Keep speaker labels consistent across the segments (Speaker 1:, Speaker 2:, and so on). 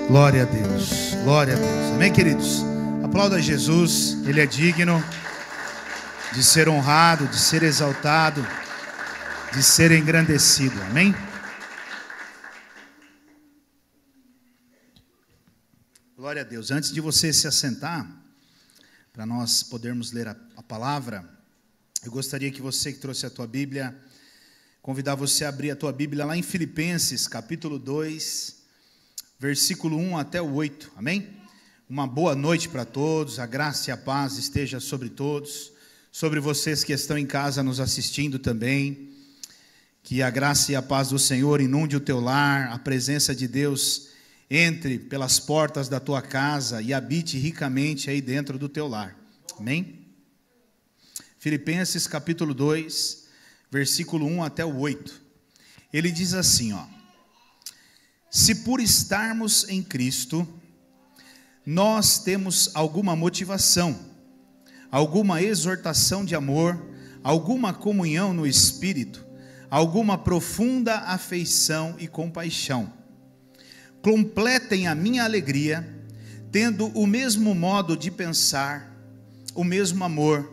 Speaker 1: Glória a Deus, glória a Deus. Amém, queridos? Aplauda Jesus, Ele é digno de ser honrado, de ser exaltado, de ser engrandecido. Amém? Glória a Deus. Antes de você se assentar, para nós podermos ler a palavra, eu gostaria que você que trouxe a tua Bíblia, convidar você a abrir a tua Bíblia lá em Filipenses, capítulo 2, versículo 1 até o 8, amém? Uma boa noite para todos, a graça e a paz esteja sobre todos, sobre vocês que estão em casa nos assistindo também, que a graça e a paz do Senhor inunde o teu lar, a presença de Deus entre pelas portas da tua casa e habite ricamente aí dentro do teu lar, amém? Filipenses capítulo 2, versículo 1 até o 8, ele diz assim, ó: se por estarmos em Cristo, nós temos alguma motivação, alguma exortação de amor, alguma comunhão no Espírito, alguma profunda afeição e compaixão, completem a minha alegria, tendo o mesmo modo de pensar, o mesmo amor,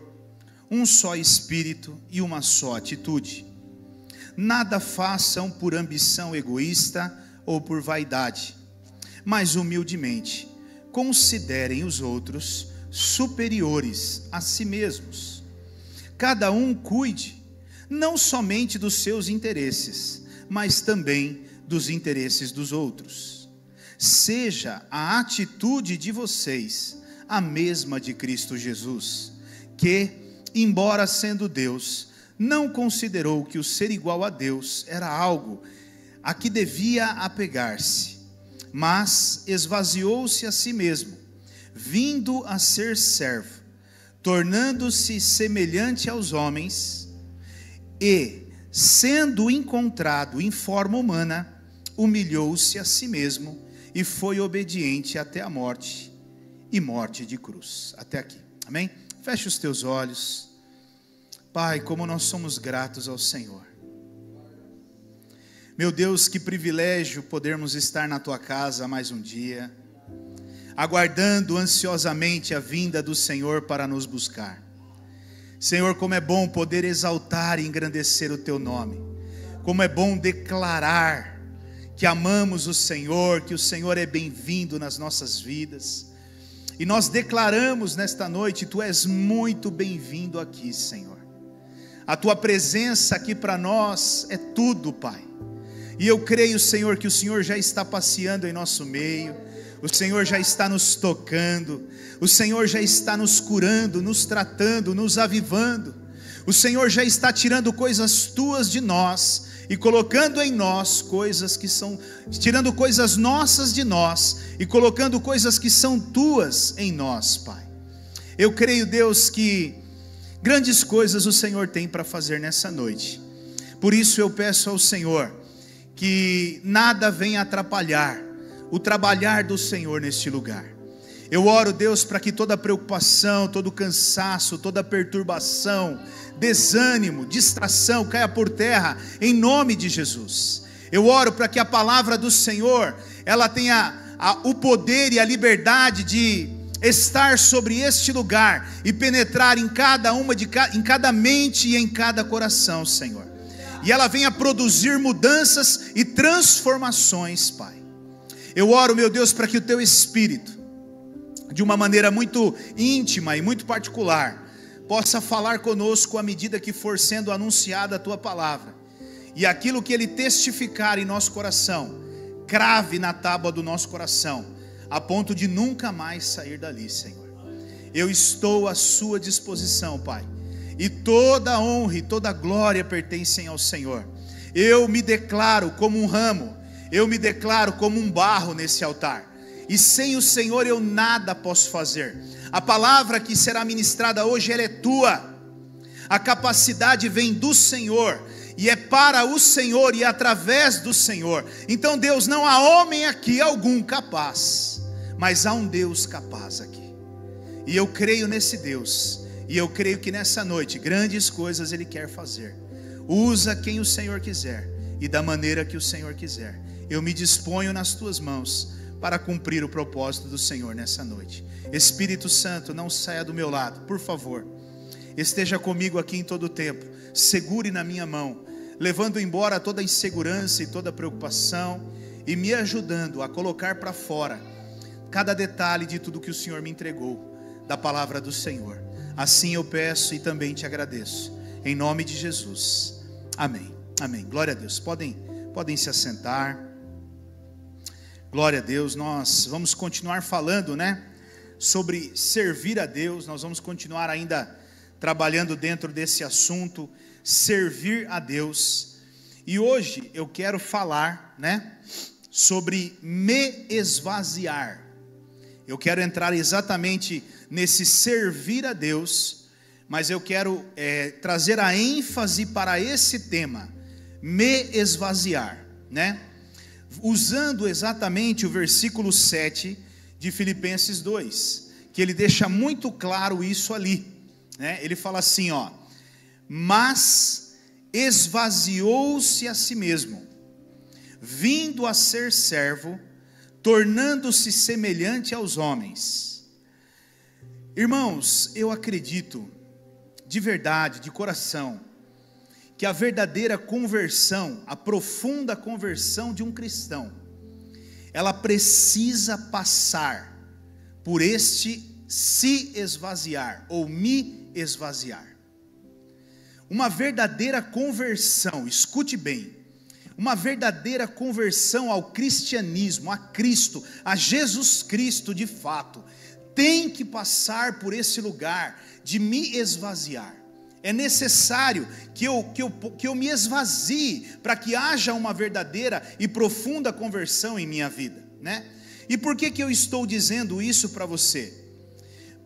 Speaker 1: um só Espírito e uma só atitude. Nada façam por ambição egoísta ou por vaidade, mas humildemente considerem os outros superiores a si mesmos. Cada um cuide não somente dos seus interesses, mas também dos interesses dos outros. Seja a atitude de vocês a mesma de Cristo Jesus, que, embora sendo Deus, não considerou que o ser igual a Deus era algo a que devia apegar-se, mas esvaziou-se a si mesmo, vindo a ser servo, tornando-se semelhante aos homens, e, sendo encontrado em forma humana, humilhou-se a si mesmo, e foi obediente até a morte, e morte de cruz. Até aqui, amém? Feche os teus olhos. Pai, como nós somos gratos ao Senhor. Meu Deus, que privilégio podermos estar na Tua casa mais um dia, aguardando ansiosamente a vinda do Senhor para nos buscar. Senhor, como é bom poder exaltar e engrandecer o Teu nome, como é bom declarar que amamos o Senhor, que o Senhor é bem-vindo nas nossas vidas, e nós declaramos nesta noite: Tu és muito bem-vindo aqui, Senhor. A Tua presença aqui para nós é tudo, Pai. E eu creio, Senhor, que o Senhor já está passeando em nosso meio, o Senhor já está nos tocando, o Senhor já está nos curando, nos tratando, nos avivando, o Senhor já está tirando coisas Tuas de nós e colocando em nós coisas que são, tirando coisas nossas de nós e colocando coisas que são Tuas em nós, Pai. Eu creio, Deus, que grandes coisas o Senhor tem para fazer nessa noite. Por isso eu peço ao Senhor que nada venha atrapalhar o trabalhar do Senhor neste lugar. Eu oro, Deus, para que toda preocupação, todo cansaço, toda perturbação, desânimo, distração caia por terra, em nome de Jesus. Eu oro para que a palavra do Senhor, ela tenha o poder e a liberdade de estar sobre este lugar e penetrar em cada mente e em cada coração, Senhor. E ela venha produzir mudanças e transformações, Pai. Eu oro, meu Deus, para que o Teu Espírito, de uma maneira muito íntima e muito particular, possa falar conosco à medida que for sendo anunciada a Tua palavra. E aquilo que Ele testificar em nosso coração, crave na tábua do nosso coração, a ponto de nunca mais sair dali, Senhor. Eu estou à Sua disposição, Pai. E toda a honra e toda a glória pertencem ao Senhor. Eu me declaro como um ramo, eu me declaro como um barro nesse altar. E sem o Senhor eu nada posso fazer. A palavra que será ministrada hoje, ela é Tua. A capacidade vem do Senhor. E é para o Senhor e através do Senhor. Então, Deus, não há homem aqui algum capaz, mas há um Deus capaz aqui. E eu creio nesse Deus. E eu creio que nessa noite, grandes coisas Ele quer fazer. Usa quem o Senhor quiser e da maneira que o Senhor quiser. Eu me disponho nas Tuas mãos, para cumprir o propósito do Senhor nessa noite. Espírito Santo, não saia do meu lado, por favor. Esteja comigo aqui em todo o tempo. Segure na minha mão, levando embora toda a insegurança e toda a preocupação e me ajudando a colocar para fora cada detalhe de tudo que o Senhor me entregou da palavra do Senhor. Assim eu peço e também te agradeço, em nome de Jesus. Amém. Amém. Glória a Deus. Podem se assentar. Glória a Deus. Nós vamos continuar falando, sobre servir a Deus. Nós vamos continuar ainda trabalhando dentro desse assunto, servir a Deus. E hoje eu quero falar, sobre me esvaziar. Eu quero entrar exatamente nesse servir a Deus, mas eu quero trazer a ênfase para esse tema, me esvaziar, usando exatamente o versículo 7 de Filipenses 2, que ele deixa muito claro isso ali, ele fala assim, mas esvaziou-se a si mesmo, vindo a ser servo, tornando-se semelhante aos homens. Irmãos, eu acredito, de verdade, de coração, que a verdadeira conversão, a profunda conversão de um cristão, ela precisa passar por este se esvaziar, ou me esvaziar. Uma verdadeira conversão, escute bem, uma verdadeira conversão ao cristianismo, a Cristo, a Jesus Cristo de fato, tem que passar por esse lugar de me esvaziar. É necessário que eu me esvazie para que haja uma verdadeira e profunda conversão em minha vida, E por que eu estou dizendo isso para você?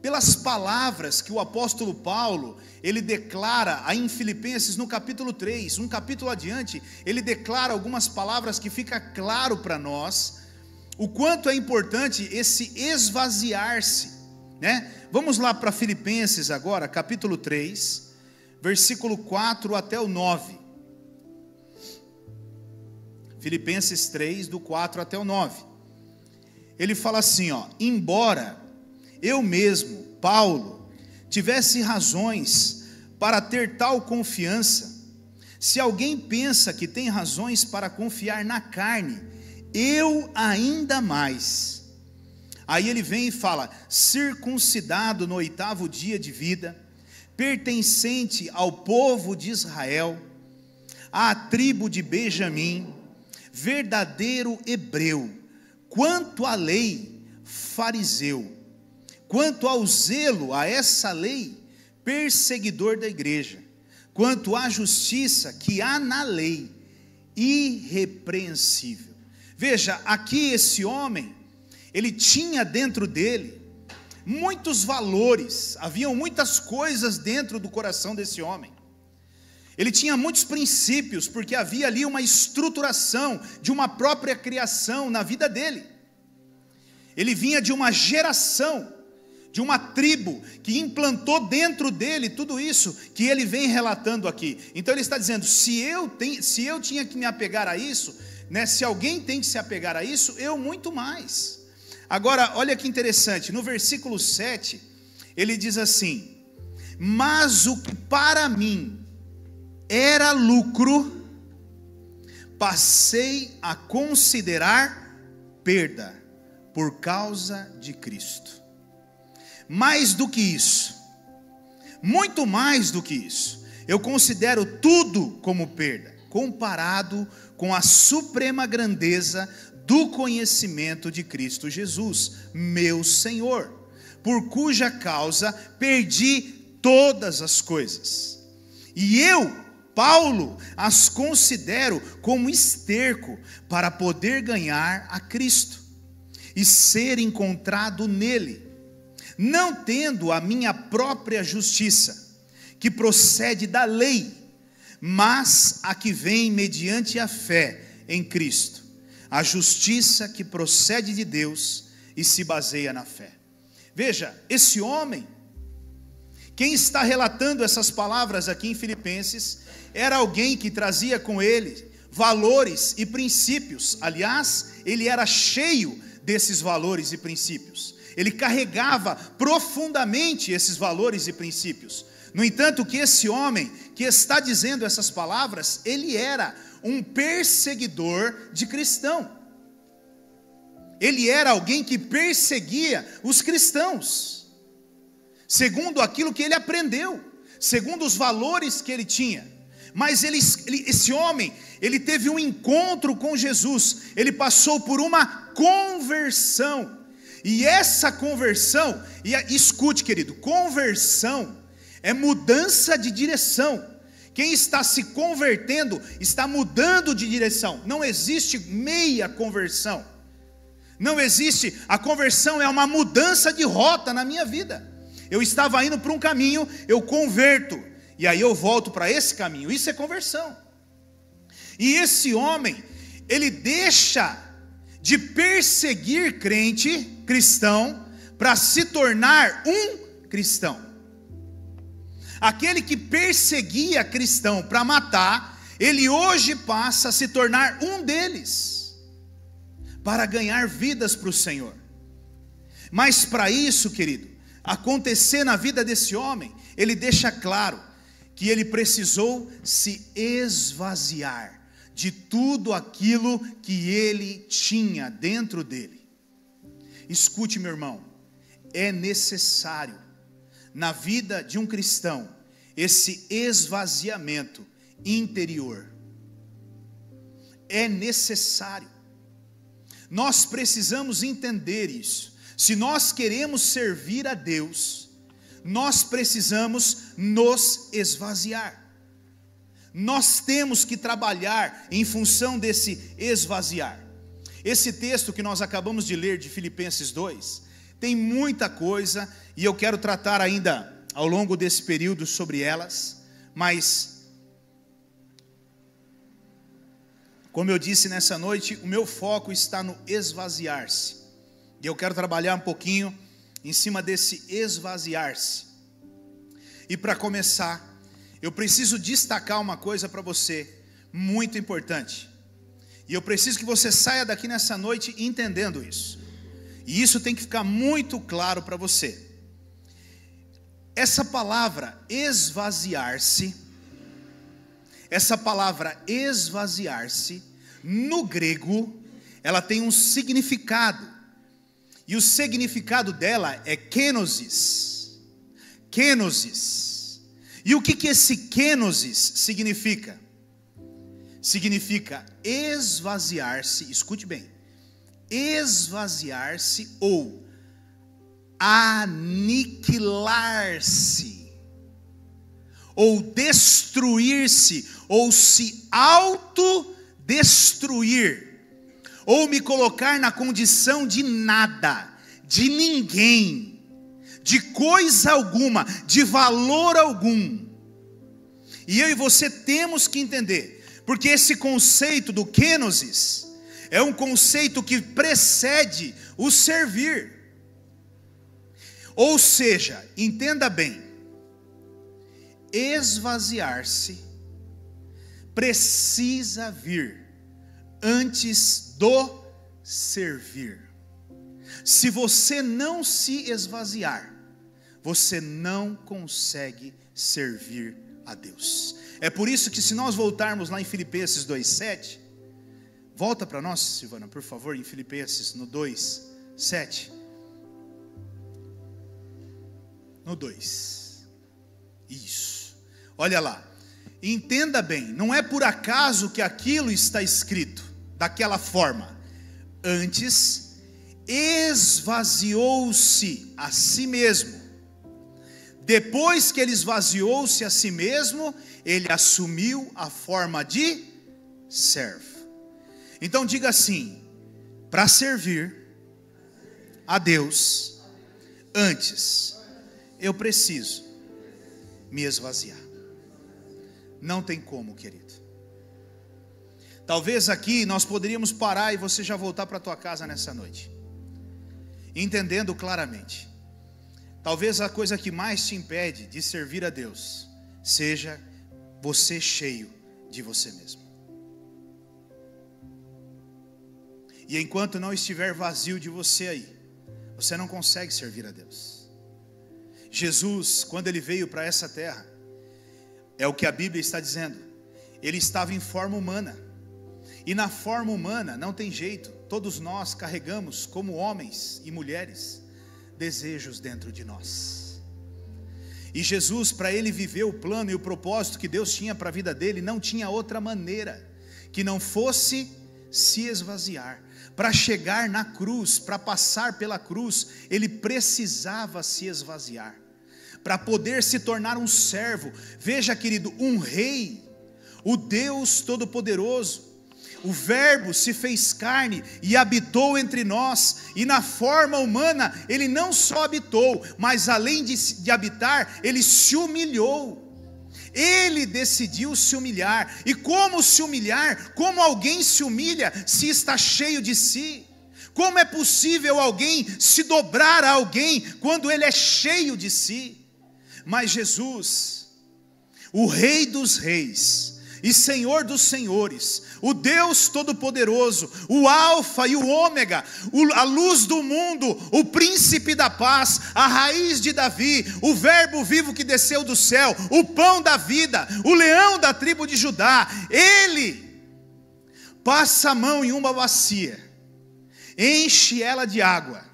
Speaker 1: Pelas palavras que o apóstolo Paulo, ele declara aí em Filipenses no capítulo 3, um capítulo adiante, ele declara algumas palavras que fica claro para nós, o quanto é importante esse esvaziar-se, Vamos lá para Filipenses agora, capítulo 3, versículo 4 até o 9, Filipenses 3, do 4 até o 9, ele fala assim, embora eu mesmo, Paulo, tivesse razões para ter tal confiança, se alguém pensa que tem razões para confiar na carne, eu ainda mais. Aí ele vem e fala, circuncidado no 8º dia de vida, pertencente ao povo de Israel, à tribo de Benjamim, verdadeiro hebreu, quanto à lei, fariseu, quanto ao zelo a essa lei, perseguidor da igreja, quanto à justiça que há na lei, irrepreensível. Veja, aqui esse homem, ele tinha dentro dele muitos valores, haviam muitas coisas dentro do coração desse homem. Ele tinha muitos princípios, porque havia ali uma estruturação de uma própria criação na vida dele. Ele vinha de uma geração, de uma tribo que implantou dentro dele tudo isso que ele vem relatando aqui. Então ele está dizendo, se eu tinha que me apegar a isso, se alguém tem que se apegar a isso, eu muito mais. Agora, olha que interessante, no versículo 7, ele diz assim, mas o que para mim era lucro, passei a considerar perda, por causa de Cristo. Mais do que isso, muito mais do que isso, eu considero tudo como perda, comparado com a suprema grandeza do conhecimento de Cristo Jesus, meu Senhor, por cuja causa perdi todas as coisas, e eu, Paulo, as considero como esterco para poder ganhar a Cristo e ser encontrado nele, não tendo a minha própria justiça, que procede da lei, mas a que vem mediante a fé em Cristo, a justiça que procede de Deus e se baseia na fé. Veja, esse homem, quem está relatando essas palavras aqui em Filipenses, era alguém que trazia com ele valores e princípios. Aliás, ele era cheio desses valores e princípios. Ele carregava profundamente esses valores e princípios. No entanto, que esse homem que está dizendo essas palavras, ele era um perseguidor de cristão. Ele era alguém que perseguia os cristãos, segundo aquilo que ele aprendeu, segundo os valores que ele tinha. Mas esse homem, ele teve um encontro com Jesus, ele passou por uma conversão. E essa conversão, escute querido, conversão é mudança de direção. Quem está se convertendo, está mudando de direção. Não existe meia conversão. Não existe, a conversão é uma mudança de rota na minha vida. Eu estava indo para um caminho, eu converto, e aí eu volto para esse caminho. Isso é conversão. E esse homem, ele deixa de perseguir cristão, para se tornar um cristão. Aquele que perseguia cristão para matar, ele hoje passa a se tornar um deles, para ganhar vidas para o Senhor. Mas para isso, querido, acontecer na vida desse homem, ele deixa claro que ele precisou se esvaziar de tudo aquilo que ele tinha dentro dele. Escute, meu irmão, é necessário na vida de um cristão esse esvaziamento interior. É necessário. Nós precisamos entender isso. Se nós queremos servir a Deus, nós precisamos nos esvaziar. Nós temos que trabalhar em função desse esvaziar. Esse texto que nós acabamos de ler de Filipenses 2, tem muita coisa, e eu quero tratar ainda ao longo desse período sobre elas, mas, como eu disse nessa noite, o meu foco está no esvaziar-se, e eu quero trabalhar um pouquinho em cima desse esvaziar-se. E para começar, eu preciso destacar uma coisa para você, muito importante, e eu preciso que você saia daqui nessa noite entendendo isso, e isso tem que ficar muito claro para você. Essa palavra esvaziar-se, no grego, ela tem um significado, e o significado dela é kenosis. Kenosis. E o que esse kenosis significa? Significa esvaziar-se, escute bem, esvaziar-se ou aniquilar-se, ou destruir-se, ou se autodestruir, ou me colocar na condição de nada, de ninguém, de coisa alguma, de valor algum. E eu e você temos que entender, porque esse conceito do kenosis é um conceito que precede o servir. Ou seja, entenda bem, esvaziar-se precisa vir antes do servir. Se você não se esvaziar, você não consegue servir a Deus. É por isso que, se nós voltarmos lá em Filipenses 2:7, volta para nós, Silvana, por favor, em Filipenses no 2:7. No 2. Isso. Olha lá. Entenda bem, não é por acaso que aquilo está escrito daquela forma. Antes, esvaziou-se a si mesmo. Depois que ele esvaziou-se a si mesmo, ele assumiu a forma de servo. Então diga assim: para servir a Deus, antes eu preciso me esvaziar. Não tem como, querido. Talvez aqui nós poderíamos parar e você já voltar para a tua casa nessa noite, entendendo claramente. Talvez a coisa que mais te impede de servir a Deus seja você cheio de você mesmo. E enquanto não estiver vazio de você aí, você não consegue servir a Deus. Jesus, quando ele veio para essa terra, é o que a Bíblia está dizendo, ele estava em forma humana. E na forma humana não tem jeito, todos nós carregamos como homens e mulheres desejos dentro de nós. E Jesus, para ele viver o plano e o propósito que Deus tinha para a vida dele, não tinha outra maneira que não fosse se esvaziar. Para chegar na cruz, para passar pela cruz, ele precisava se esvaziar, para poder se tornar um servo. Veja, querido, um rei, o Deus Todo-Poderoso, o Verbo se fez carne e habitou entre nós, e na forma humana, ele não só habitou, mas além de habitar, ele se humilhou. Ele decidiu se humilhar. E como se humilhar? Como alguém se humilha se está cheio de si? Como é possível alguém se dobrar a alguém quando ele é cheio de si? Mas Jesus, o Rei dos Reis e Senhor dos Senhores, o Deus Todo-Poderoso, o Alfa e o Ômega, a luz do mundo, o Príncipe da Paz, a raiz de Davi, o Verbo vivo que desceu do céu, o pão da vida, o leão da tribo de Judá, ele passa a mão em uma bacia, enche ela de água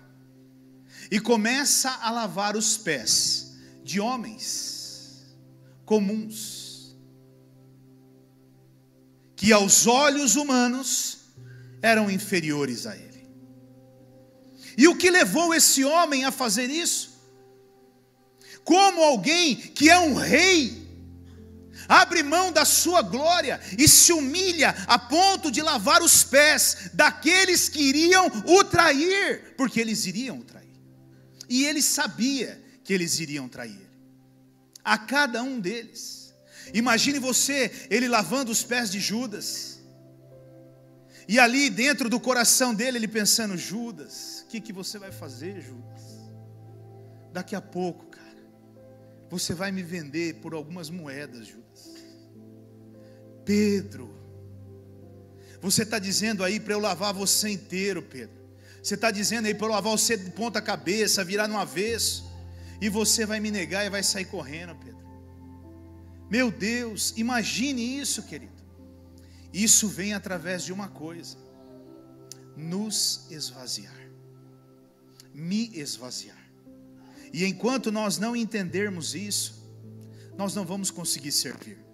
Speaker 1: e começa a lavar os pés de homens comuns, que aos olhos humanos eram inferiores a ele. E o que levou esse homem a fazer isso? Como alguém que é um rei, abre mão da sua glória e se humilha a ponto de lavar os pés daqueles que iriam o trair, porque eles iriam o trair. E ele sabia que eles iriam trair ele, a cada um deles. Imagine você, ele lavando os pés de Judas, e ali dentro do coração dele, ele pensando: Judas, o que você vai fazer, Judas? Daqui a pouco, cara, você vai me vender por algumas moedas, Judas. Pedro, você está dizendo aí para eu lavar você inteiro, Pedro. Você está dizendo aí para eu lavar você de ponta cabeça, virar no avesso, e você vai me negar e vai sair correndo, Pedro. Meu Deus, imagine isso, querido. Isso vem através de uma coisa: nos esvaziar, me esvaziar. E enquanto nós não entendermos isso, nós não vamos conseguir servir.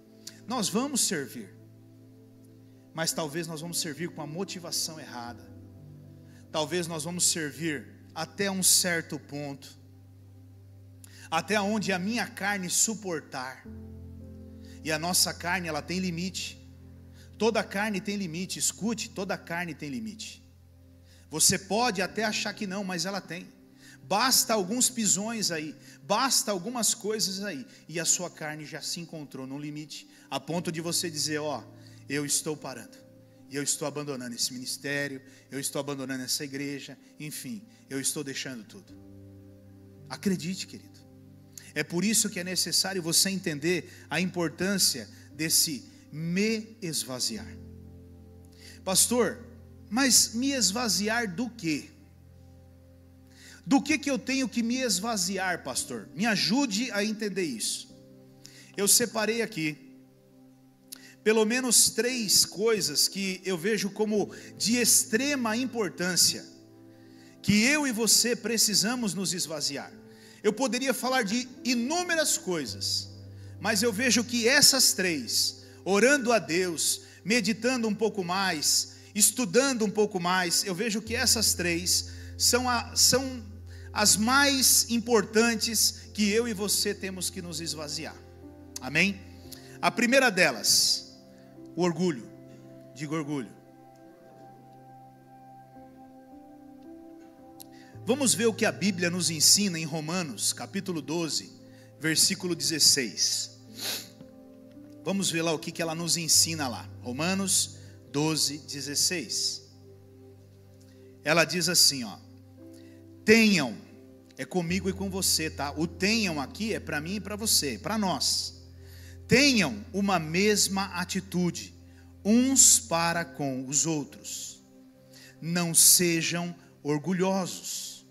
Speaker 1: Nós vamos servir, mas talvez nós vamos servir com a motivação errada. Talvez nós vamos servir até um certo ponto, até onde a minha carne suportar. E a nossa carne, ela tem limite. Toda carne tem limite. Escute, toda carne tem limite. Você pode até achar que não, mas ela tem. Basta alguns pisões aí, basta algumas coisas aí, e a sua carne já se encontrou no limite, a ponto de você dizer: ó, eu estou parando, e eu estou abandonando esse ministério, eu estou abandonando essa igreja, enfim, eu estou deixando tudo. Acredite, querido. É por isso que é necessário você entender a importância desse me esvaziar. Pastor, mas me esvaziar do quê? Do que eu tenho que me esvaziar, pastor? Me ajude a entender isso. Eu separei aqui pelo menos 3 coisas que eu vejo como de extrema importância, que eu e você precisamos nos esvaziar. Eu poderia falar de inúmeras coisas, mas eu vejo que essas 3, orando a Deus, meditando um pouco mais, estudando um pouco mais, eu vejo que essas 3 são as mais importantes que eu e você temos que nos esvaziar. Amém? A primeira delas, o orgulho. Diga orgulho. Vamos ver o que a Bíblia nos ensina em Romanos, capítulo 12, versículo 16. Vamos ver lá o que ela nos ensina lá. Romanos 12, 16. Ela diz assim, ó: tenham, é comigo e com você, tá? O tenham aqui é para mim e para você, para nós. Tenham uma mesma atitude, uns para com os outros, não sejam orgulhosos,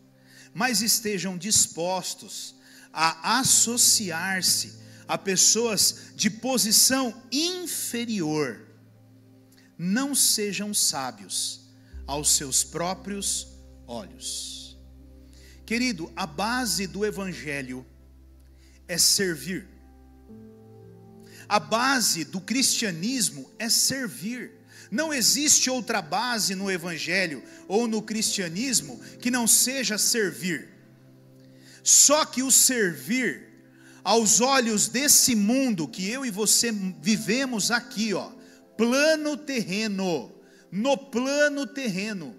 Speaker 1: mas estejam dispostos a associar-se a pessoas de posição inferior. Não sejam sábios aos seus próprios olhos. Querido, a base do evangelho é servir. A base do cristianismo é servir. Não existe outra base no evangelho ou no cristianismo que não seja servir. Só que o servir, aos olhos desse mundo que eu e você vivemos aqui, plano terreno, no plano terreno,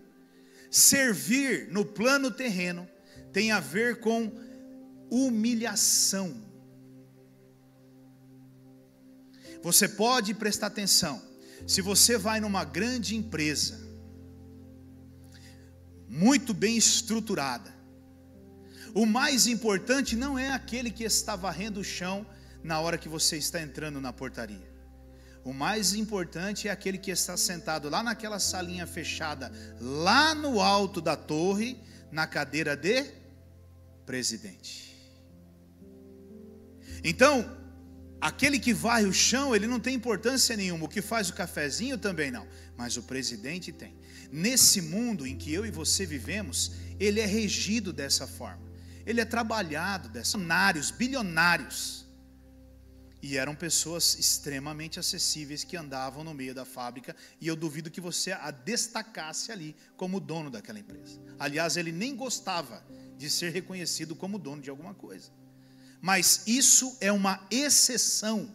Speaker 1: servir no plano terreno tem a ver com humilhação. Você pode prestar atenção, se você vai numa grande empresa, muito bem estruturada, o mais importante não é aquele que está varrendo o chão na hora que você está entrando na portaria. O mais importante é aquele que está sentado lá naquela salinha fechada, lá no alto da torre, na cadeira de presidente. Então, aquele que varre o chão, ele não tem importância nenhuma. O que faz o cafezinho também não, mas o presidente tem. Nesse mundo em que eu e você vivemos, ele é regido dessa forma. Ele é trabalhado dessa forma. Bilionários. E eram pessoas extremamente acessíveis que andavam no meio da fábrica, e eu duvido que você a destacasse ali como dono daquela empresa. Aliás, ele nem gostava de ser reconhecido como dono de alguma coisa. Mas isso é uma exceção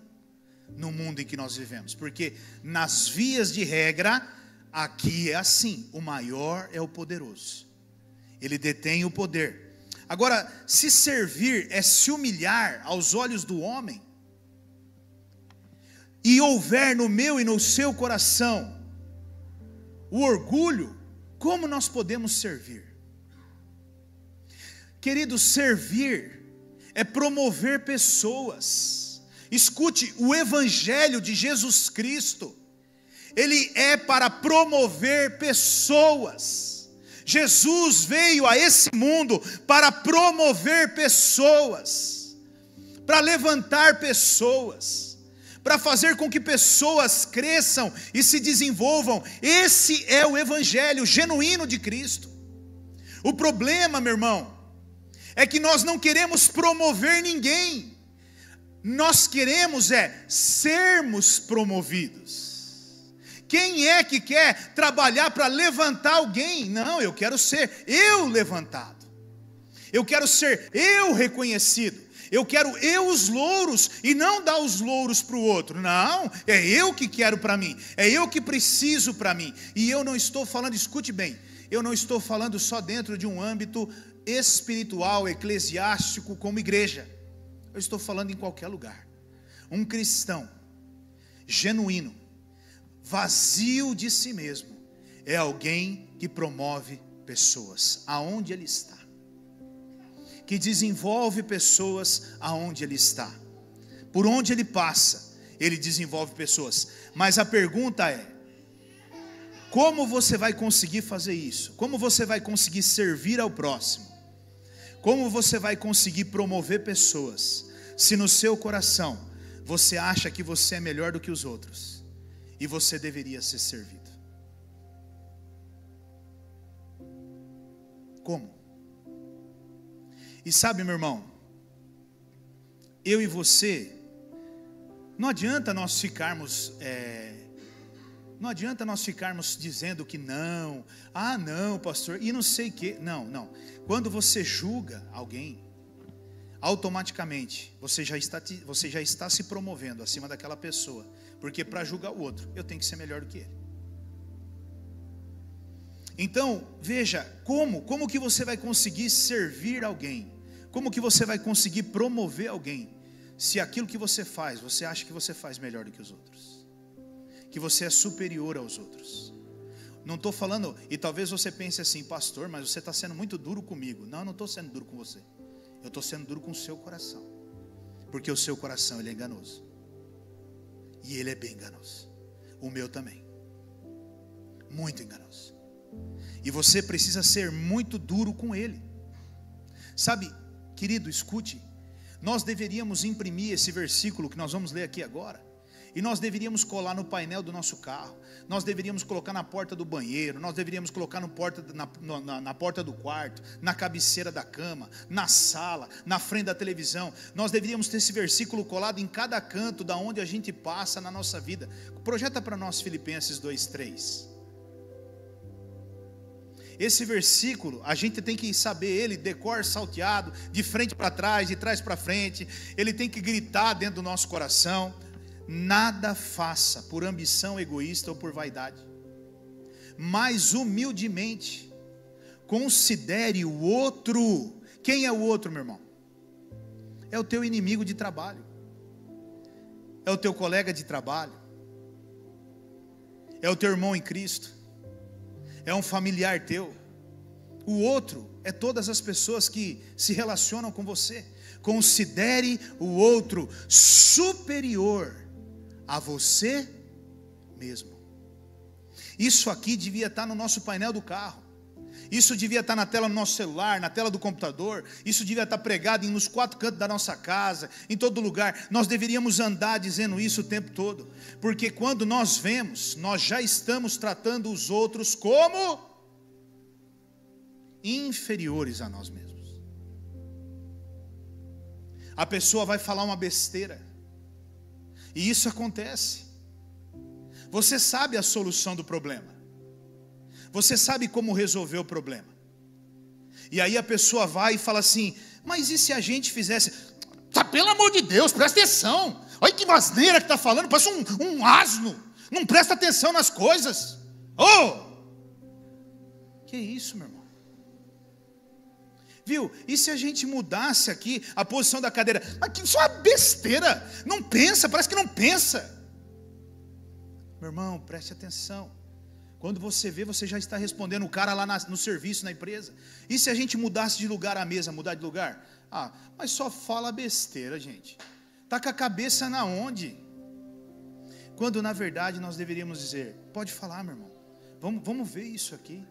Speaker 1: no mundo em que nós vivemos, porque nas vias de regra, aqui é assim: o maior é o poderoso, ele detém o poder. Agora, se servir é se humilhar aos olhos do homem, e houver no meu e no seu coração o orgulho, como nós podemos servir? Querido, servir é promover pessoas. Escute, o evangelho de Jesus Cristo, ele é para promover pessoas. Jesus veio a esse mundo para promover pessoas, para levantar pessoas, para fazer com que pessoas cresçam e se desenvolvam. Esse é o evangelho genuíno de Cristo. O problema, meu irmão, é que nós não queremos promover ninguém, nós queremos sermos promovidos. Quem é que quer trabalhar para levantar alguém? Não, eu quero ser eu levantado, eu quero ser eu reconhecido, eu quero eu os louros e não dar os louros para o outro. Não, é eu que quero para mim, é eu que preciso para mim. E eu não estou falando, escute bem, eu não estou falando só dentro de um âmbito espiritual, eclesiástico, como igreja. Eu estou falando em qualquer lugar. Um cristão genuíno, vazio de si mesmo, é alguém que promove pessoas aonde ele está, que desenvolve pessoas aonde ele está, por onde ele passa, ele desenvolve pessoas. Mas a pergunta é: como você vai conseguir fazer isso? Como você vai conseguir servir ao próximo? Como você vai conseguir promover pessoas, se no seu coração você acha que você é melhor do que os outros, e você deveria ser servido? Como? E sabe, meu irmão, eu e você, não adianta nós ficarmos dizendo que não, não, pastor, e não sei o que. Não. Quando você julga alguém, automaticamente você já está se promovendo acima daquela pessoa, porque para julgar o outro, eu tenho que ser melhor do que ele. Então, veja, como que você vai conseguir servir alguém? Como que você vai conseguir promover alguém, se aquilo que você faz, você acha que você faz melhor do que os outros, que você é superior aos outros? Não estou falando, e talvez você pense assim: pastor, mas você está sendo muito duro comigo. Não estou sendo duro com você, eu estou sendo duro com o seu coração, porque o seu coração ele é enganoso, e ele é bem enganoso. O meu também, muito enganoso. E você precisa ser muito duro com ele. Sabe, querido, escute. Nós deveríamos imprimir esse versículo que nós vamos ler aqui agora. E nós deveríamos colar no painel do nosso carro. Nós deveríamos colocar na porta do banheiro. Nós deveríamos colocar na porta do quarto, na cabeceira da cama, na sala, na frente da televisão. Nós deveríamos ter esse versículo colado em cada canto da onde a gente passa na nossa vida. Projeta para nós Filipenses 2:3. Esse versículo, a gente tem que saber ele de cor salteado, de frente para trás, de trás para frente. Ele tem que gritar dentro do nosso coração. Nada faça por ambição egoísta ou por vaidade, mas humildemente considere o outro. Quem é o outro, meu irmão? É o teu inimigo de trabalho, é o teu colega de trabalho, é o teu irmão em Cristo, é um familiar teu. O outro é todas as pessoas que se relacionam com você. Considere o outro superior a você mesmo. Isso aqui devia estar no nosso painel do carro. Isso devia estar na tela do nosso celular, na tela do computador. Isso devia estar pregado nos 4 cantos da nossa casa, em todo lugar. Nós deveríamos andar dizendo isso o tempo todo. Porque quando nós vemos, nós já estamos tratando os outros como inferiores a nós mesmos. A pessoa vai falar uma besteira. E isso acontece. Você sabe a solução do problema. Você sabe como resolver o problema. E aí a pessoa vai e fala assim: mas e se a gente fizesse? Tá, pelo amor de Deus, presta atenção. Olha que asneira que está falando, parece um asno. Não presta atenção nas coisas. Oh! Que isso, meu irmão? Viu? E se a gente mudasse aqui a posição da cadeira? Mas que isso é uma besteira. Não pensa, parece que não pensa. Meu irmão, preste atenção. Quando você vê, você já está respondendo o cara lá no serviço, na empresa. E se a gente mudasse de lugar a mesa, mudar de lugar? Ah, mas só fala besteira, gente. Está com a cabeça na onde? Quando na verdade nós deveríamos dizer: pode falar, meu irmão. Vamos ver isso aqui.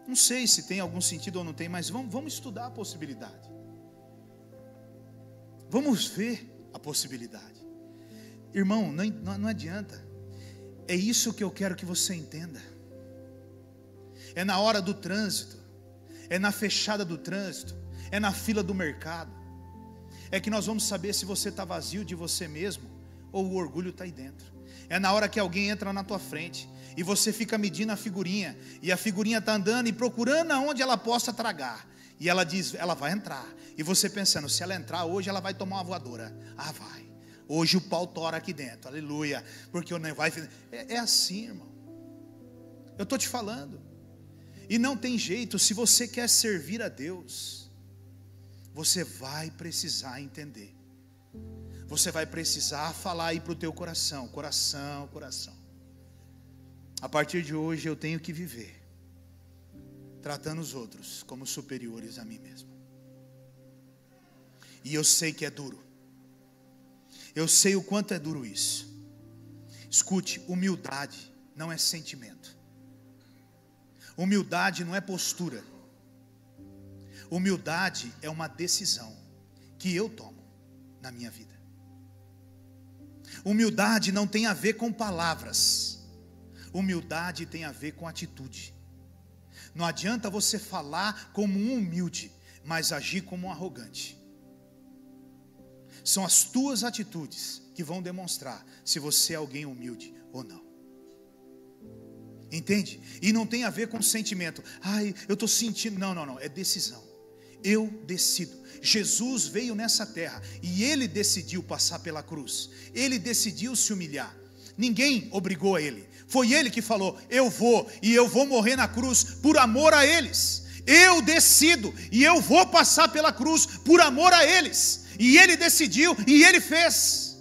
Speaker 1: Não sei se tem algum sentido ou não tem, mas vamos estudar a possibilidade. Vamos ver a possibilidade. Irmão, não adianta. É isso que eu quero que você entenda. É na hora do trânsito, é na fechada do trânsito, é na fila do mercado. É que nós vamos saber se você está vazio de você mesmo ou o orgulho está aí dentro. É na hora que alguém entra na tua frente e você fica medindo a figurinha, e a figurinha está andando e procurando aonde ela possa tragar, e ela diz, ela vai entrar, e você pensando, se ela entrar hoje ela vai tomar uma voadora. Ah, vai, hoje o pau tora aqui dentro, aleluia, porque o não vai. É assim, irmão, eu estou te falando. E não tem jeito. Se você quer servir a Deus, você vai precisar entender. Você vai precisar falar aí para o teu coração: coração, coração, a partir de hoje eu tenho que viver tratando os outros como superiores a mim mesmo. E eu sei que é duro. Eu sei o quanto é duro isso. Escute, humildade não é sentimento. Humildade não é postura. Humildade é uma decisão que eu tomo na minha vida. Humildade não tem a ver com palavras. Humildade tem a ver com atitude. Não adianta você falar como um humilde, mas agir como um arrogante. São as tuas atitudes que vão demonstrar se você é alguém humilde ou não. Entende? E não tem a ver com sentimento. Ai, eu estou sentindo. Não, é decisão. Eu decido. Jesus veio nessa terra e Ele decidiu passar pela cruz. Ele decidiu se humilhar. Ninguém obrigou a Ele. Foi Ele que falou: eu vou, e eu vou morrer na cruz por amor a eles. Eu decido, e eu vou passar pela cruz por amor a eles. E Ele decidiu, e Ele fez.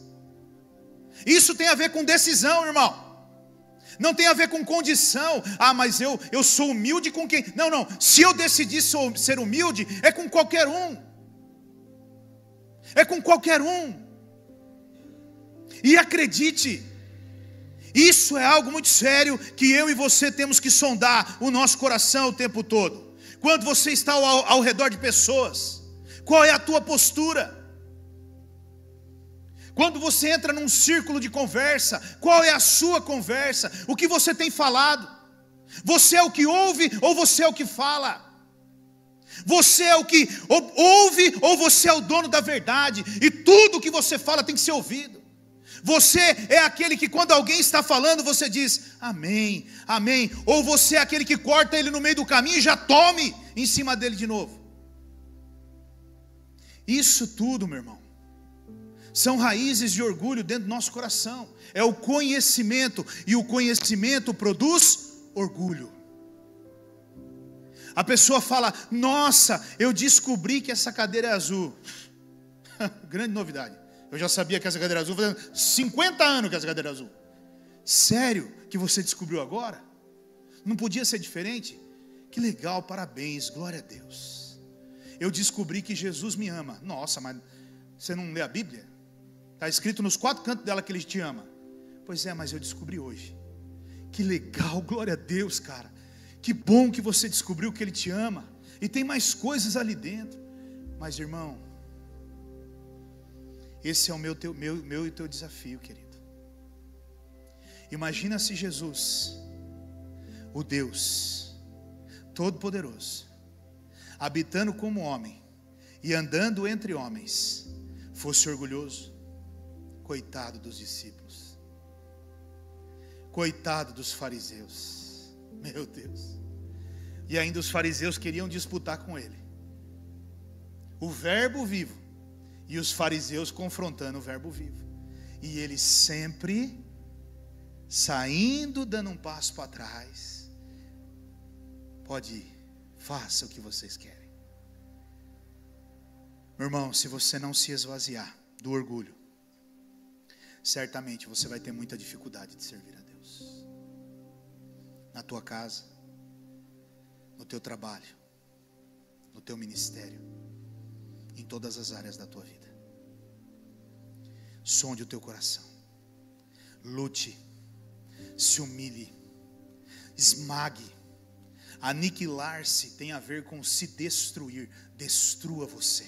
Speaker 1: Isso tem a ver com decisão, irmão. Não tem a ver com condição. Ah, mas eu sou humilde com quem? Não. Se eu decidir ser humilde, é com qualquer um. É com qualquer um. E acredite, Isso é algo muito sério que eu e você temos que sondar o nosso coração o tempo todo. Quando você está ao redor de pessoas, qual é a tua postura? Quando você entra num círculo de conversa, qual é a sua conversa? O que você tem falado? Você é o que ouve ou você é o que fala? Você é o que ouve ou você é o dono da verdade? E tudo que você fala tem que ser ouvido. Você é aquele que quando alguém está falando, você diz, amém, amém. Ou você é aquele que corta ele no meio do caminho e já tome em cima dele de novo. Isso tudo, meu irmão, são raízes de orgulho dentro do nosso coração. É o conhecimento, e o conhecimento produz orgulho. A pessoa fala, nossa, eu descobri que essa cadeira é azul. Grande novidade. Eu já sabia que essa cadeira é azul, fazendo 50 anos que essa cadeira é azul. Sério que você descobriu agora? Não podia ser diferente? Que legal, parabéns, glória a Deus. Eu descobri que Jesus me ama. Nossa, mas você não lê a Bíblia? Está escrito nos 4 cantos dela que Ele te ama. Pois é, mas eu descobri hoje. Que legal, glória a Deus, cara. Que bom que você descobriu que Ele te ama. E tem mais coisas ali dentro. Mas irmão, esse é o meu e teu desafio, querido. Imagina se Jesus, o Deus Todo-Poderoso, habitando como homem e andando entre homens, fosse orgulhoso. Coitado dos discípulos, coitado dos fariseus, meu Deus. E ainda os fariseus queriam disputar com ele, o verbo vivo, e os fariseus confrontando o verbo vivo, e ele sempre saindo, dando um passo para trás. Pode ir, faça o que vocês querem. Meu irmão, se você não se esvaziar do orgulho, certamente você vai ter muita dificuldade de servir a Deus. Na tua casa, no teu trabalho, no teu ministério, em todas as áreas da tua vida. Sonde o teu coração, lute, se humilhe, esmague. Aniquilar-se tem a ver com se destruir. Destrua você.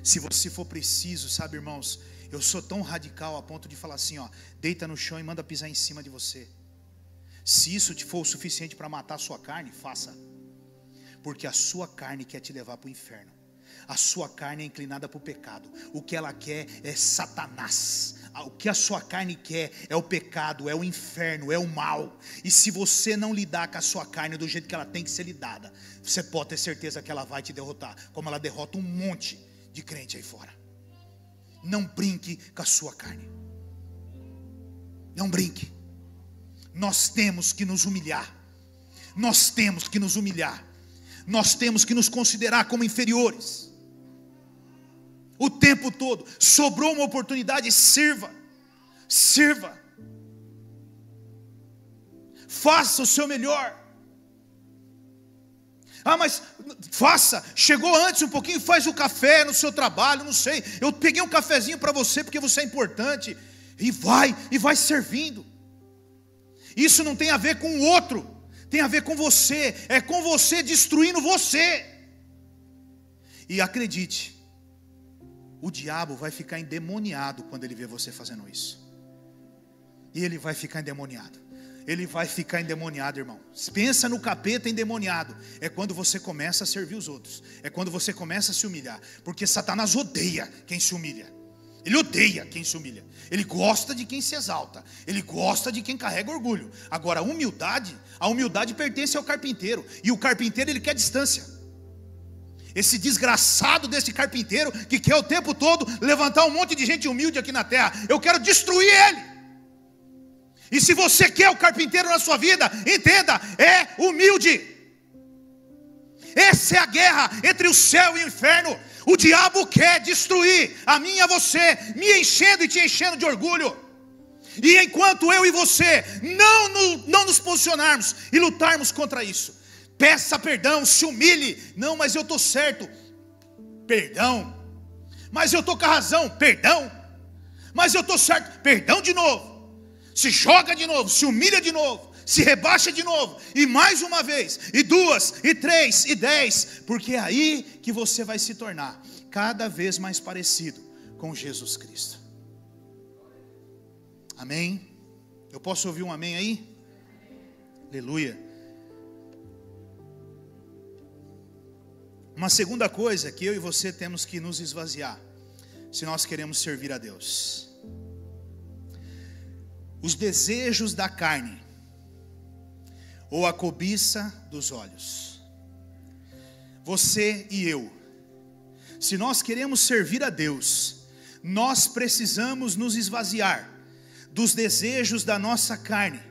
Speaker 1: Se você for preciso, sabe, irmãos, eu sou tão radical a ponto de falar assim, ó, deita no chão e manda pisar em cima de você. Se isso te for o suficiente para matar a sua carne, faça. Porque a sua carne quer te levar para o inferno. A sua carne é inclinada para o pecado. O que ela quer é Satanás. O que a sua carne quer é o pecado, é o inferno, é o mal. E se você não lidar com a sua carne do jeito que ela tem que ser lidada, você pode ter certeza que ela vai te derrotar, como ela derrota um monte de crente aí fora. Não brinque com a sua carne. Não brinque. Nós temos que nos humilhar. Nós temos que nos humilhar. Nós temos que nos considerar como inferiores. O tempo todo. Sobrou uma oportunidade, sirva. Sirva. Faça o seu melhor. Ah, mas faça. Chegou antes um pouquinho, faz o café no seu trabalho, não sei. Eu peguei um cafezinho para você porque você é importante. E vai servindo. Isso não tem a ver com o outro. Tem a ver com você. É com você destruindo você. E acredite, o diabo vai ficar endemoniado quando ele vê você fazendo isso. E ele vai ficar endemoniado. Ele vai ficar endemoniado, irmão. Pensa no capeta endemoniado. É quando você começa a servir os outros. É quando você começa a se humilhar. Porque Satanás odeia quem se humilha. Ele odeia quem se humilha. Ele gosta de quem se exalta. Ele gosta de quem carrega orgulho. Agora, a humildade pertence ao carpinteiro. E o carpinteiro, ele quer distância. Esse desgraçado desse carpinteiro que quer o tempo todo levantar um monte de gente humilde aqui na terra. Eu quero destruir ele. E se você quer o carpinteiro na sua vida, entenda, é humilde. Essa é a guerra entre o céu e o inferno. O diabo quer destruir a mim e a você, me enchendo e te enchendo de orgulho. E enquanto eu e você não nos posicionarmos e lutarmos contra isso, peça perdão, se humilhe. Não, mas eu estou certo. Perdão. Mas eu estou com a razão. Perdão. Mas eu estou certo. Perdão de novo. se joga de novo, se humilha de novo, se rebaixa de novo, e mais uma vez, e 2, e 3, e 10, porque é aí que você vai se tornar cada vez mais parecido com Jesus Cristo. Amém? Eu posso ouvir um amém aí? Aleluia. Uma segunda coisa que eu e você temos que nos esvaziar, se nós queremos servir a Deus: os desejos da carne, ou a cobiça dos olhos. Você e eu, se nós queremos servir a Deus, nós precisamos nos esvaziar dos desejos da nossa carne,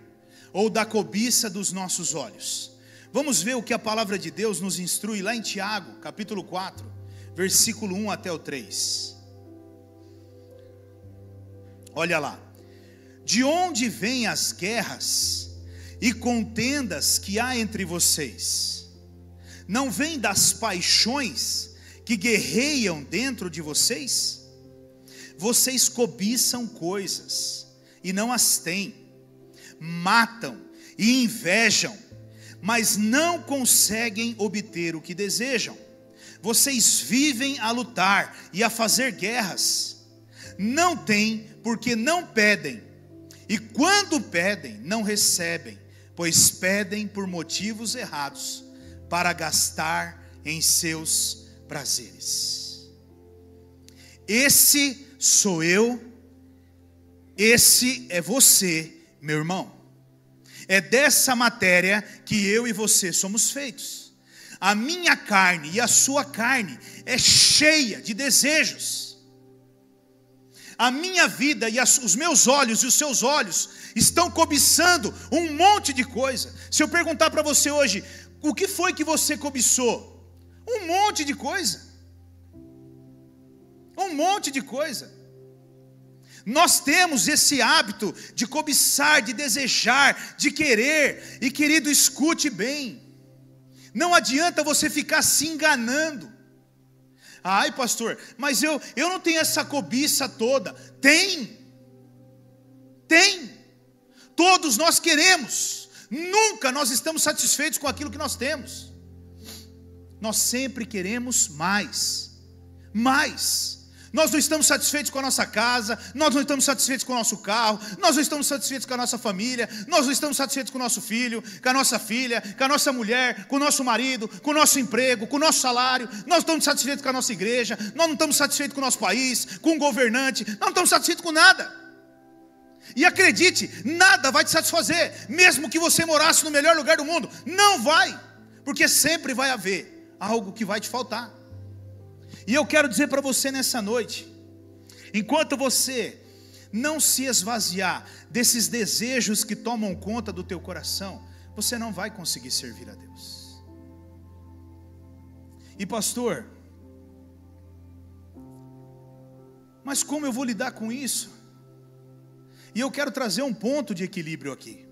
Speaker 1: ou da cobiça dos nossos olhos. Vamos ver o que a palavra de Deus nos instrui lá em Tiago, capítulo 4, versículo 1 até o 3. Olha lá. De onde vêm as guerras e contendas que há entre vocês? Não vêm das paixões que guerreiam dentro de vocês? Vocês cobiçam coisas e não as têm, matam e invejam, mas não conseguem obter o que desejam. Vocês vivem a lutar e a fazer guerras. Não têm porque não pedem, e quando pedem não recebem, pois pedem por motivos errados, para gastar em seus prazeres. Esse sou eu, esse é você, meu irmão. É dessa matéria que eu e você somos feitos. A minha carne e a sua carne é cheia de desejos. A minha vida e os meus olhos e os seus olhos estão cobiçando um monte de coisa. Se eu perguntar para você hoje, o que foi que você cobiçou? Um monte de coisa. Um monte de coisa. Nós temos esse hábito de cobiçar, de desejar, de querer. E querido, escute bem, não adianta você ficar se enganando. Ai pastor, mas eu não tenho essa cobiça toda. Tem. Todos nós queremos. Nunca nós estamos satisfeitos com aquilo que nós temos. Nós sempre queremos mais. Nós não estamos satisfeitos com a nossa casa, nós não estamos satisfeitos com o nosso carro, nós não estamos satisfeitos com a nossa família, nós não estamos satisfeitos com o nosso filho, com a nossa filha, com a nossa mulher, com o nosso marido, com o nosso emprego, com o nosso salário. Nós não estamos satisfeitos com a nossa igreja, nós não estamos satisfeitos com o nosso país, com o governante, nós não estamos satisfeitos com nada. E acredite, nada vai te satisfazer, mesmo que você morasse no melhor lugar do mundo, não vai, porque sempre vai haver algo que vai te faltar. E eu quero dizer para você nessa noite, enquanto você não se esvaziar desses desejos que tomam conta do teu coração, você não vai conseguir servir a Deus. E pastor, mas como eu vou lidar com isso? E eu quero trazer um ponto de equilíbrio aqui,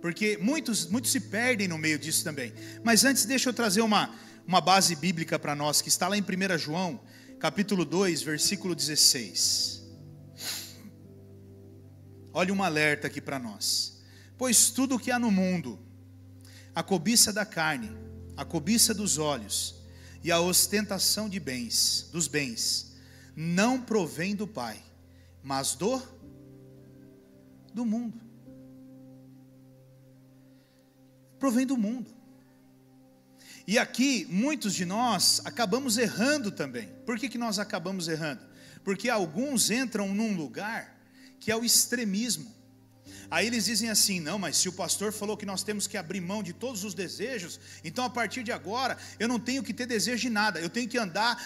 Speaker 1: porque muitos se perdem no meio disso também. Mas antes deixa eu trazer uma base bíblica para nós, que está lá em 1 João, capítulo 2, versículo 16. Olha um alerta aqui para nós. Pois tudo o que há no mundo, a cobiça da carne, a cobiça dos olhos e a ostentação dos bens, não provém do Pai, mas do mundo. Provém do mundo. E aqui, muitos de nós acabamos errando também. Por que nós acabamos errando? Porque alguns entram num lugar que é o extremismo. Aí eles dizem assim, não, mas se o pastor falou que nós temos que abrir mão de todos os desejos, então a partir de agora, eu não tenho que ter desejo de nada, eu tenho que andar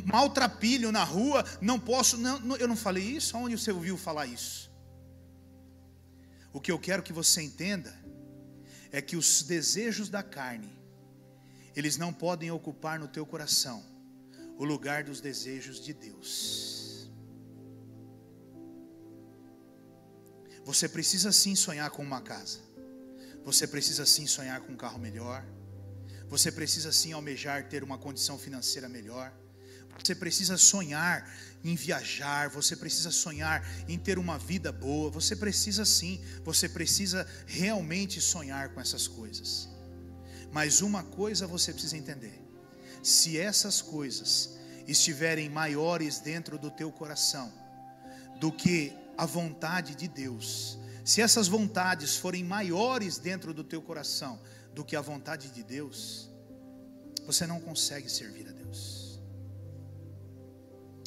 Speaker 1: maltrapilho na rua, não posso, não, eu não falei isso? Onde você ouviu falar isso? O que eu quero que você entenda, é que os desejos da carne, eles não podem ocupar no teu coração o lugar dos desejos de Deus. Você precisa sim sonhar com uma casa, você precisa sim sonhar com um carro melhor, você precisa sim almejar ter uma condição financeira melhor, Você precisa sonhar em viajar, você precisa sonhar em ter uma vida boa, você precisa sim, você precisa realmente sonhar com essas coisas. Mas uma coisa você precisa entender: se essas coisas estiverem maiores dentro do teu coração do que a vontade de Deus, se essas vontades forem maiores dentro do teu coração do que a vontade de Deus, você não consegue servir a Deus.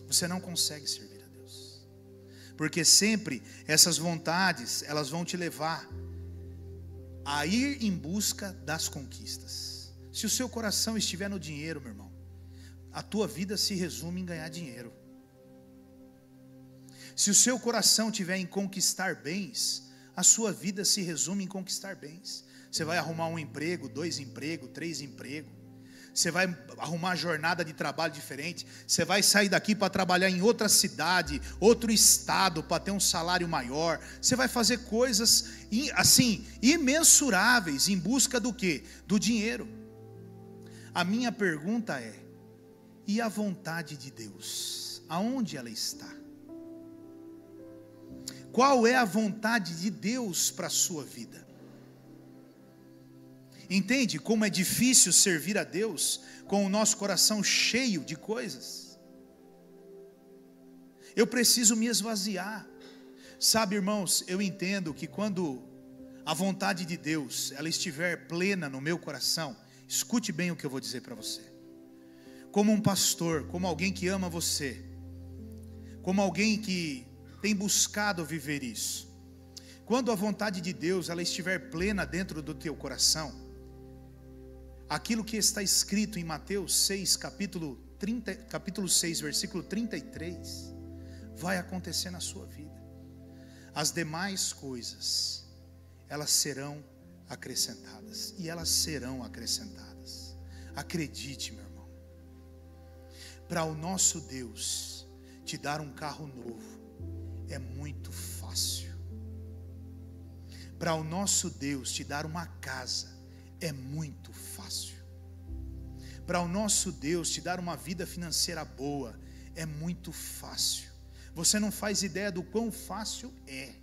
Speaker 1: Você não consegue servir a Deus, porque sempre essas vontades, elas vão te levar a ir em busca das conquistas. Se o seu coração estiver no dinheiro, meu irmão, a tua vida se resume em ganhar dinheiro. Se o seu coração estiver em conquistar bens, a sua vida se resume em conquistar bens. Você vai arrumar um emprego, 2 empregos, 3 empregos. Você vai arrumar jornada de trabalho diferente. Você vai sair daqui para trabalhar em outra cidade, outro estado, para ter um salário maior. Você vai fazer coisas assim, imensuráveis, em busca do quê? Do dinheiro. A minha pergunta é: e a vontade de Deus? Aonde ela está? Qual é a vontade de Deus para a sua vida? Entende como é difícil servir a Deus com o nosso coração cheio de coisas? Eu preciso me esvaziar. Sabe, irmãos, eu entendo que quando a vontade de Deus ela estiver plena no meu coração, escute bem o que eu vou dizer para você. Como um pastor, como alguém que ama você, como alguém que tem buscado viver isso. Quando a vontade de Deus ela estiver plena dentro do teu coração, aquilo que está escrito em Mateus 6, capítulo 6, versículo 33, vai acontecer na sua vida. As demais coisas, elas serão acrescentadas, e elas serão acrescentadas. Acredite, meu irmão, para o nosso Deus te dar um carro novo é muito fácil. Para o nosso Deus te dar uma casa é muito fácil. Para o nosso Deus te dar uma vida financeira boa é muito fácil. Você não faz ideia do quão fácil é.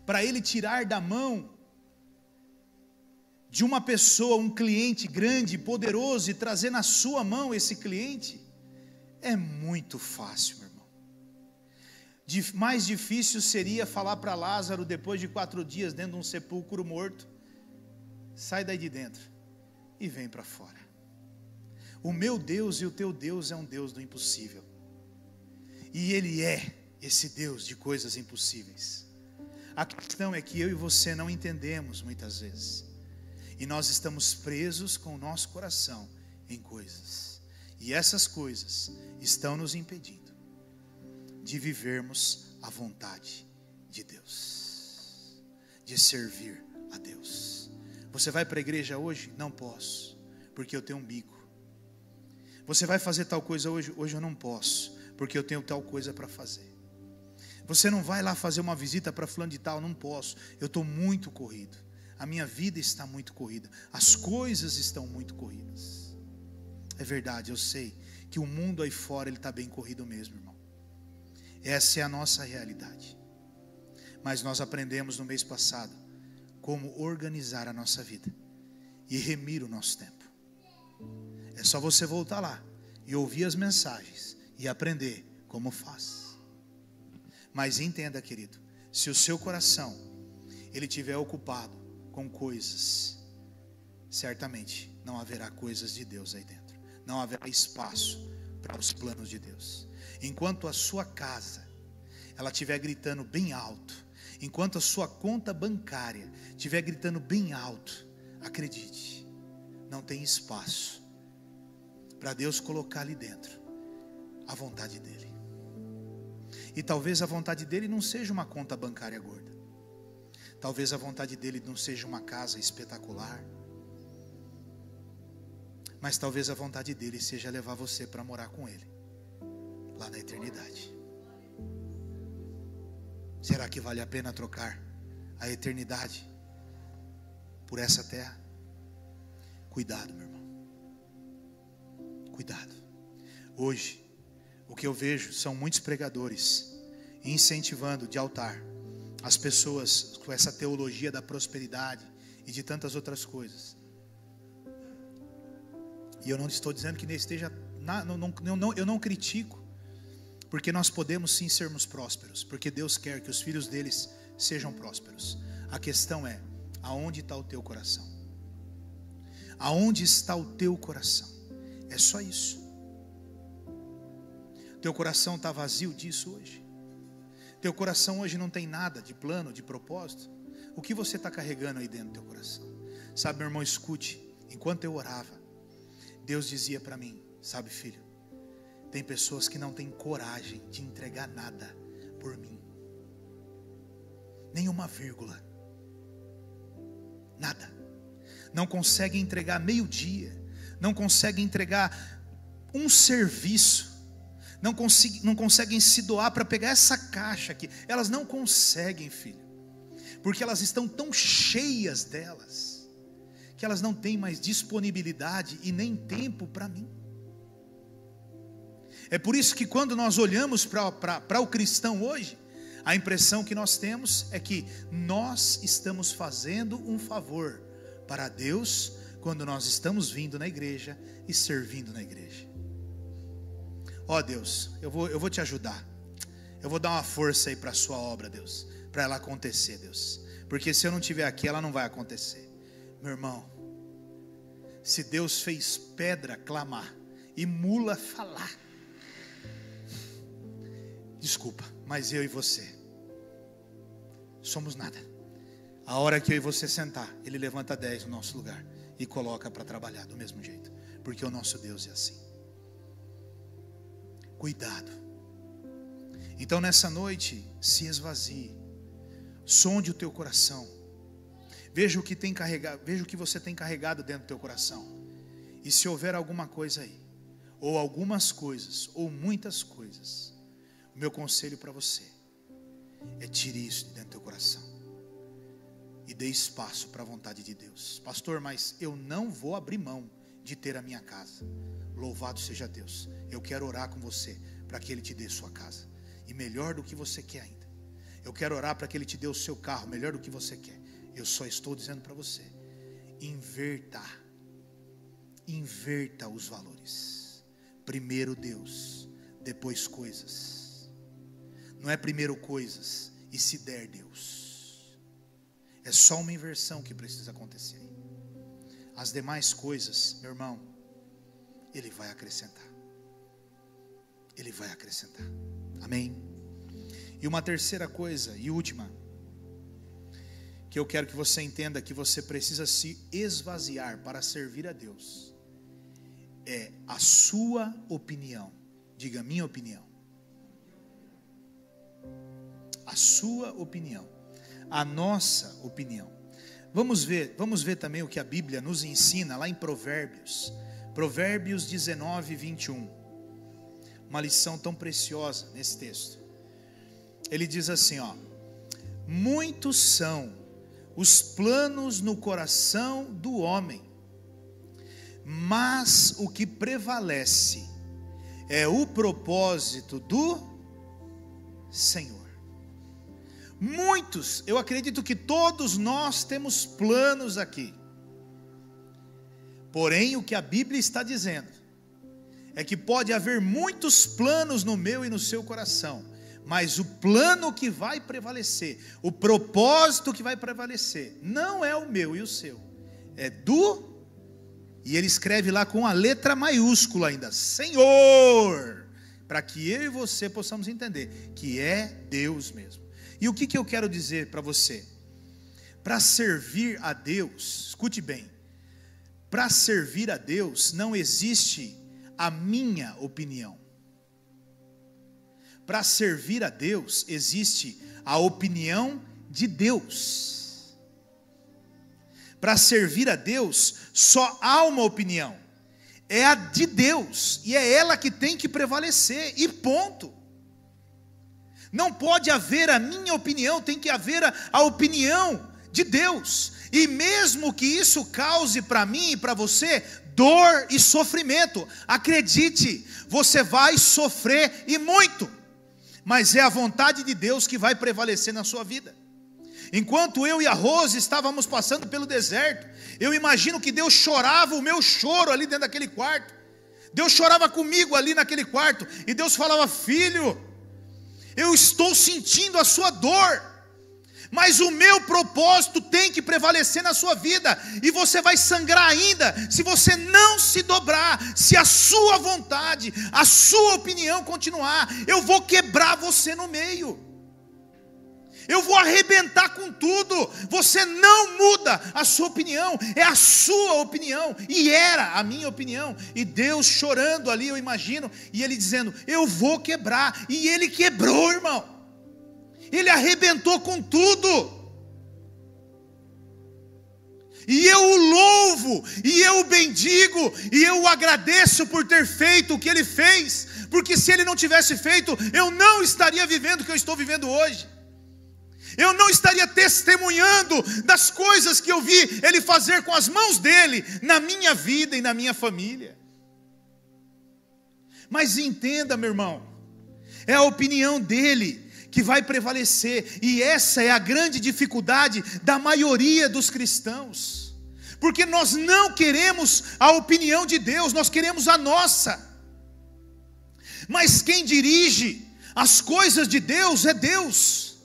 Speaker 1: Para Ele tirar da mão de uma pessoa um cliente grande, poderoso, e trazer na sua mão esse cliente, é muito fácil, meu irmão. Mais difícil seria falar para Lázaro, depois de 4 dias dentro de um sepulcro morto: sai daí de dentro e vem para fora. O meu Deus e o teu Deus é um Deus do impossível, e Ele é esse Deus de coisas impossíveis. A questão é que eu e você não entendemos muitas vezes, e nós estamos presos com o nosso coração em coisas, e essas coisas estão nos impedindo de vivermos a vontade de Deus, de servir a Deus. Você vai para a igreja hoje? Não posso, porque eu tenho um bico. Você vai fazer tal coisa hoje? Hoje eu não posso, porque eu tenho tal coisa para fazer. Você não vai lá fazer uma visita para fulano de tal? Não posso, eu estou muito corrido. A minha vida está muito corrida, as coisas estão muito corridas. É verdade, eu sei que o mundo aí fora ele está bem corrido mesmo, irmão. Essa é a nossa realidade. Mas nós aprendemos no mês passado como organizar a nossa vida e remir o nosso tempo. É só você voltar lá e ouvir as mensagens e aprender como faz. Mas entenda, querido, se o seu coração ele estiver ocupado com coisas, certamente não haverá coisas de Deus aí dentro. Não haverá espaço para os planos de Deus. Enquanto a sua casa ela estiver gritando bem alto, enquanto a sua conta bancária estiver gritando bem alto, acredite, não tem espaço para Deus colocar ali dentro a vontade dEle. E talvez a vontade dEle não seja uma conta bancária gorda, talvez a vontade dEle não seja uma casa espetacular, mas talvez a vontade dEle seja levar você para morar com Ele lá na eternidade. Será que vale a pena trocar a eternidade por essa terra? Cuidado, meu irmão. Cuidado. Hoje, o que eu vejo são muitos pregadores incentivando de altar as pessoas com essa teologia da prosperidade e de tantas outras coisas. E eu não estou dizendo que esteja, eu não critico, porque nós podemos sim sermos prósperos, porque Deus quer que os filhos deles sejam prósperos. A questão é, aonde está o teu coração? Aonde está o teu coração? É só isso. Teu coração está vazio disso hoje? Teu coração hoje não tem nada de plano, de propósito? O que você está carregando aí dentro do teu coração? Sabe, meu irmão, escute. Enquanto eu orava, Deus dizia para mim: sabe, filho, tem pessoas que não têm coragem de entregar nada por mim. Nenhuma vírgula. Nada. Não conseguem entregar meio-dia. Não conseguem entregar um serviço. Não conseguem se doar para pegar essa caixa aqui. Elas não conseguem, filho. Porque elas estão tão cheias delas, que elas não têm mais disponibilidade e nem tempo para mim. É por isso que quando nós olhamos para o cristão hoje, a impressão que nós temos é que nós estamos fazendo um favor para Deus quando nós estamos vindo na igreja e servindo na igreja. Ó Deus, eu vou te ajudar. Eu vou dar uma força aí para a sua obra, Deus, para ela acontecer, Deus. Porque se eu não estiver aqui, ela não vai acontecer. Meu irmão, se Deus fez pedra clamar e mula falar, desculpa, mas eu e você somos nada. A hora que eu e você sentar, Ele levanta 10 no nosso lugar e coloca para trabalhar do mesmo jeito, porque o nosso Deus é assim. Cuidado. Então nessa noite, se esvazie, sonde o teu coração, veja o que tem carregado, veja o que você tem carregado dentro do teu coração, e se houver alguma coisa aí, ou algumas coisas, ou muitas coisas, o meu conselho para você é: tire isso de dentro do teu coração e dê espaço para a vontade de Deus. Pastor, mas eu não vou abrir mão de ter a minha casa. Louvado seja Deus. Eu quero orar com você para que Ele te dê sua casa, e melhor do que você quer ainda. Eu quero orar para que Ele te dê o seu carro, melhor do que você quer. Eu só estou dizendo para você: inverta os valores. Primeiro Deus, depois coisas. Não é primeiro coisas e se der Deus. É só uma inversão que precisa acontecer. As demais coisas, meu irmão, Ele vai acrescentar. Ele vai acrescentar. Amém? E uma terceira coisa e última, que eu quero que você entenda que você precisa se esvaziar para servir a Deus, é a sua opinião. Diga: minha opinião. A sua opinião. A nossa opinião. Vamos ver também o que a Bíblia nos ensina lá em Provérbios 19, 21. Uma lição tão preciosa nesse texto. Ele diz assim, ó: muitos são os planos no coração do homem, mas o que prevalece é o propósito do Senhor. Muitos, eu acredito que todos nós temos planos aqui. Porém, o que a Bíblia está dizendo é que pode haver muitos planos no meu e no seu coração, mas o plano que vai prevalecer, o propósito que vai prevalecer, não é o meu e o seu, é do, e ele escreve lá com a letra maiúscula ainda, Senhor, para que eu e você possamos entender que é Deus mesmo. E o que eu quero dizer para você? Para servir a Deus, escute bem, para servir a Deus não existe a minha opinião. Para servir a Deus existe a opinião de Deus. Para servir a Deus só há uma opinião, é a de Deus, e é ela que tem que prevalecer, e ponto. Não pode haver a minha opinião, tem que haver a opinião de Deus. E mesmo que isso cause para mim e para você dor e sofrimento, acredite, você vai sofrer e muito, mas é a vontade de Deus que vai prevalecer na sua vida. Enquanto eu e a Rose estávamos passando pelo deserto, eu imagino que Deus chorava o meu choro ali dentro daquele quarto. Deus chorava comigo ali naquele quarto, e Deus falava: filho, eu estou sentindo a sua dor, mas o meu propósito tem que prevalecer na sua vida, e você vai sangrar ainda, se você não se dobrar, se a sua vontade, a sua opinião continuar, eu vou quebrar você no meio, eu vou arrebentar com tudo. Você não muda a sua opinião, é a sua opinião, e era a minha opinião, e Deus chorando ali, eu imagino, e Ele dizendo: eu vou quebrar, e Ele quebrou, irmão, Ele arrebentou com tudo, e eu o louvo, e eu o bendigo, e eu o agradeço por ter feito o que Ele fez, porque se Ele não tivesse feito, eu não estaria vivendo o que eu estou vivendo hoje, eu não estaria testemunhando das coisas que eu vi Ele fazer com as mãos dEle, na minha vida e na minha família. Mas entenda, meu irmão, é a opinião dEle que vai prevalecer, e essa é a grande dificuldade da maioria dos cristãos, porque nós não queremos a opinião de Deus, nós queremos a nossa. Mas quem dirige as coisas de Deus é Deus,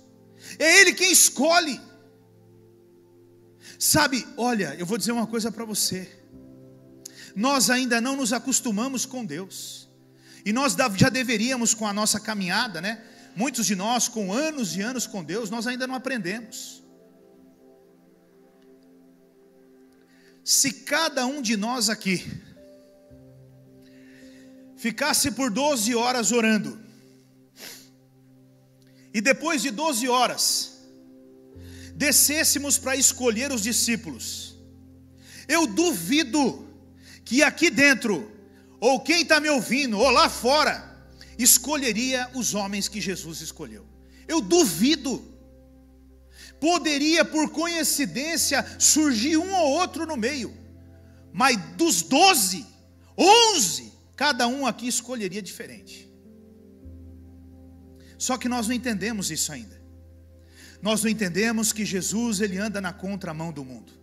Speaker 1: é Ele quem escolhe. Sabe, olha, eu vou dizer uma coisa para você, nós ainda não nos acostumamos com Deus, e nós já deveríamos, com a nossa caminhada, né? Muitos de nós, com anos e anos com Deus, nós ainda não aprendemos. Se cada um de nós aqui ficasse por 12 horas orando, e depois de 12 horas descêssemos para escolher os discípulos, eu duvido que aqui dentro, ou quem está me ouvindo, ou lá fora, escolheria os homens que Jesus escolheu. Eu duvido. Poderia por coincidência surgir um ou outro no meio, mas dos 12, 11, cada um aqui escolheria diferente. Só que nós não entendemos isso ainda. Nós não entendemos que Jesus, Ele anda na contramão do mundo.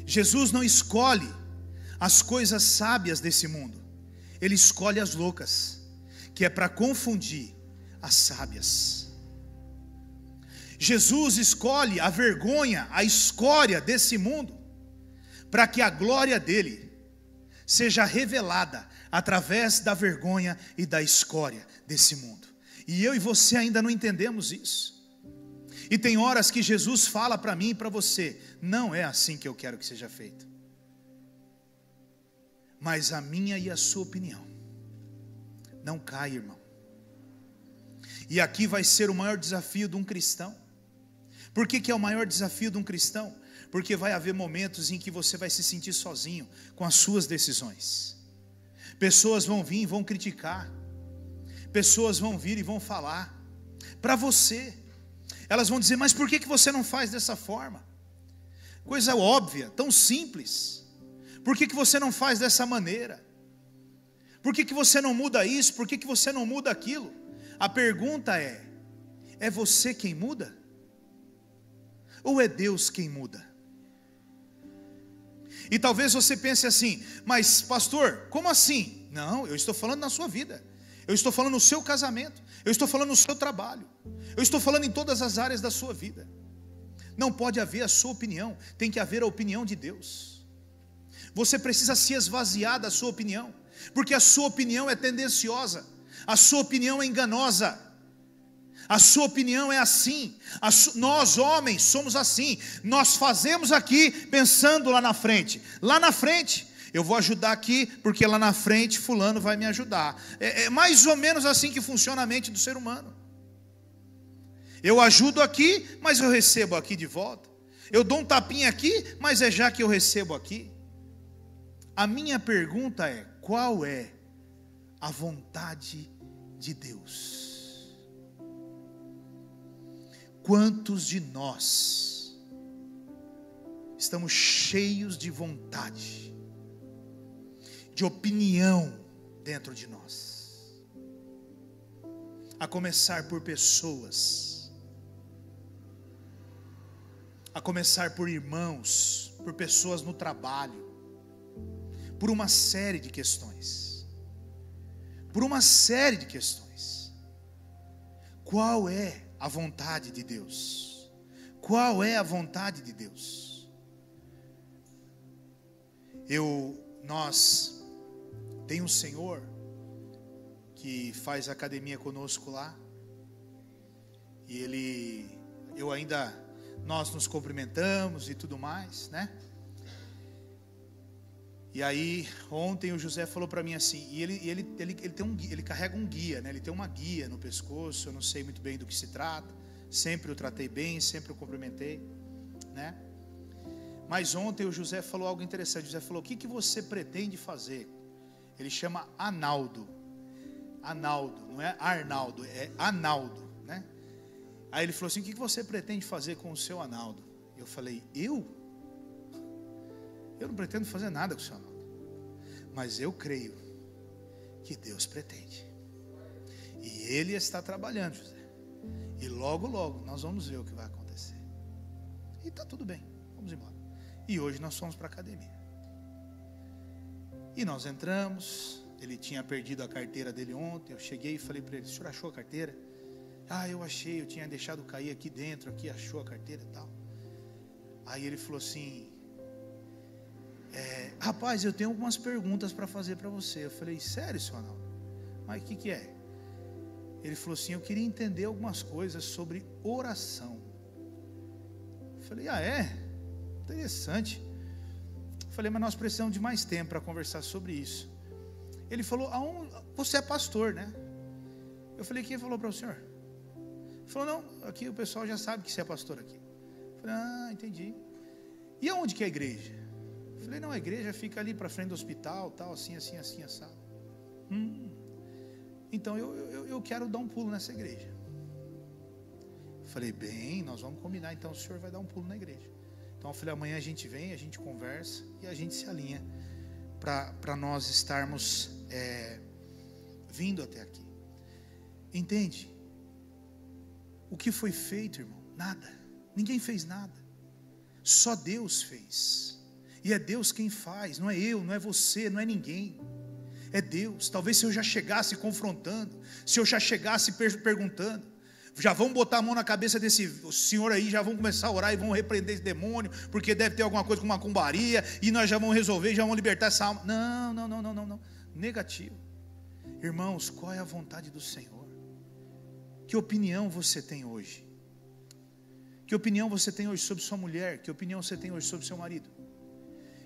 Speaker 1: Jesus não escolhe as coisas sábias desse mundo, Ele escolhe as loucas, que é para confundir as sábias. Jesus escolhe a vergonha, a escória desse mundo, para que a glória dele seja revelada através da vergonha e da escória desse mundo. E eu e você ainda não entendemos isso. E tem horas que Jesus fala para mim e para você: não é assim que eu quero que seja feito. Mas a minha e a sua opinião não cai, irmão. E aqui vai ser o maior desafio de um cristão. Por que é o maior desafio de um cristão? Porque vai haver momentos em que você vai se sentir sozinho com as suas decisões. Pessoas vão vir e vão criticar. Pessoas vão vir e vão falar para você. Elas vão dizer: mas por que você não faz dessa forma? Coisa óbvia, tão simples. Por que você não faz dessa maneira? Por que você não muda isso? Por que você não muda aquilo? A pergunta é você quem muda? Ou é Deus quem muda? E talvez você pense assim: mas pastor, como assim? Não, eu estou falando na sua vida. Eu estou falando no seu casamento, eu estou falando no seu trabalho, eu estou falando em todas as áreas da sua vida. Não pode haver a sua opinião, tem que haver a opinião de Deus. Você precisa se esvaziar da sua opinião, porque a sua opinião é tendenciosa, a sua opinião é enganosa, a sua opinião é assim. Nós homens somos assim, nós fazemos aqui pensando lá na frente, eu vou ajudar aqui, porque lá na frente fulano vai me ajudar. É mais ou menos assim que funciona a mente do ser humano. Eu ajudo aqui, mas eu recebo aqui de volta. Eu dou um tapinha aqui, mas é já que eu recebo aqui. A minha pergunta é: qual é a vontade de Deus? Quantos de nós estamos cheios de vontade, de opinião dentro de nós, a começar por pessoas, a começar por irmãos, por pessoas no trabalho, por uma série de questões, Qual é a vontade de Deus? Qual é a vontade de Deus? Nós tem um senhor que faz academia conosco lá, e nós nos cumprimentamos e tudo mais, né? E aí ontem o José falou para mim assim, e ele carrega um guia, né? Ele tem uma guia no pescoço, eu não sei muito bem do que se trata, sempre o tratei bem, sempre o cumprimentei, né? Mas ontem o José falou algo interessante. O José falou: o que você pretende fazer? Ele chama Analdo, não é Arnaldo, é Analdo, né? Aí ele falou assim: o que você pretende fazer com o seu Analdo? Eu falei: eu não pretendo fazer nada com o seu Analdo, mas eu creio que Deus pretende, e Ele está trabalhando, José, e logo logo nós vamos ver o que vai acontecer, e está tudo bem, vamos embora. E hoje nós fomos para a academia, e nós entramos. Ele tinha perdido a carteira dele ontem. Eu cheguei e falei para ele: o senhor achou a carteira? Eu achei, eu tinha deixado cair aqui dentro, achou a carteira e tal. Aí ele falou assim: rapaz, eu tenho algumas perguntas para fazer para você. Eu falei: sério, senhor Arnaldo? Mas o que é? Ele falou assim: eu queria entender algumas coisas sobre oração. Eu falei: é? Interessante. Eu falei: mas nós precisamos de mais tempo para conversar sobre isso. Ele falou: você é pastor, né? Eu falei: quem falou para o senhor? Ele falou: não, aqui o pessoal já sabe que você é pastor aqui. Eu falei: entendi. E aonde que é a igreja? Eu falei: não, a igreja fica ali para frente do hospital, tal, assim, assado. Então eu quero dar um pulo nessa igreja. Eu falei: bem, nós vamos combinar, então o senhor vai dar um pulo na igreja. Então eu falei: amanhã a gente vem, a gente conversa e a gente se alinha para nós estarmos vindo até aqui. Entende? O que foi feito, irmão? Nada. Ninguém fez nada. Só Deus fez. E é Deus quem faz. Não é eu, não é você, não é ninguém. É Deus. Talvez se eu já chegasse confrontando, se eu já chegasse perguntando, já vão botar a mão na cabeça desse senhor aí, já vão começar a orar e vão repreender esse demônio, porque deve ter alguma coisa com macumbaria, e nós já vamos resolver, já vamos libertar essa alma. Não. Negativo. Irmãos, qual é a vontade do Senhor? Que opinião você tem hoje? Que opinião você tem hoje sobre sua mulher? Que opinião você tem hoje sobre seu marido?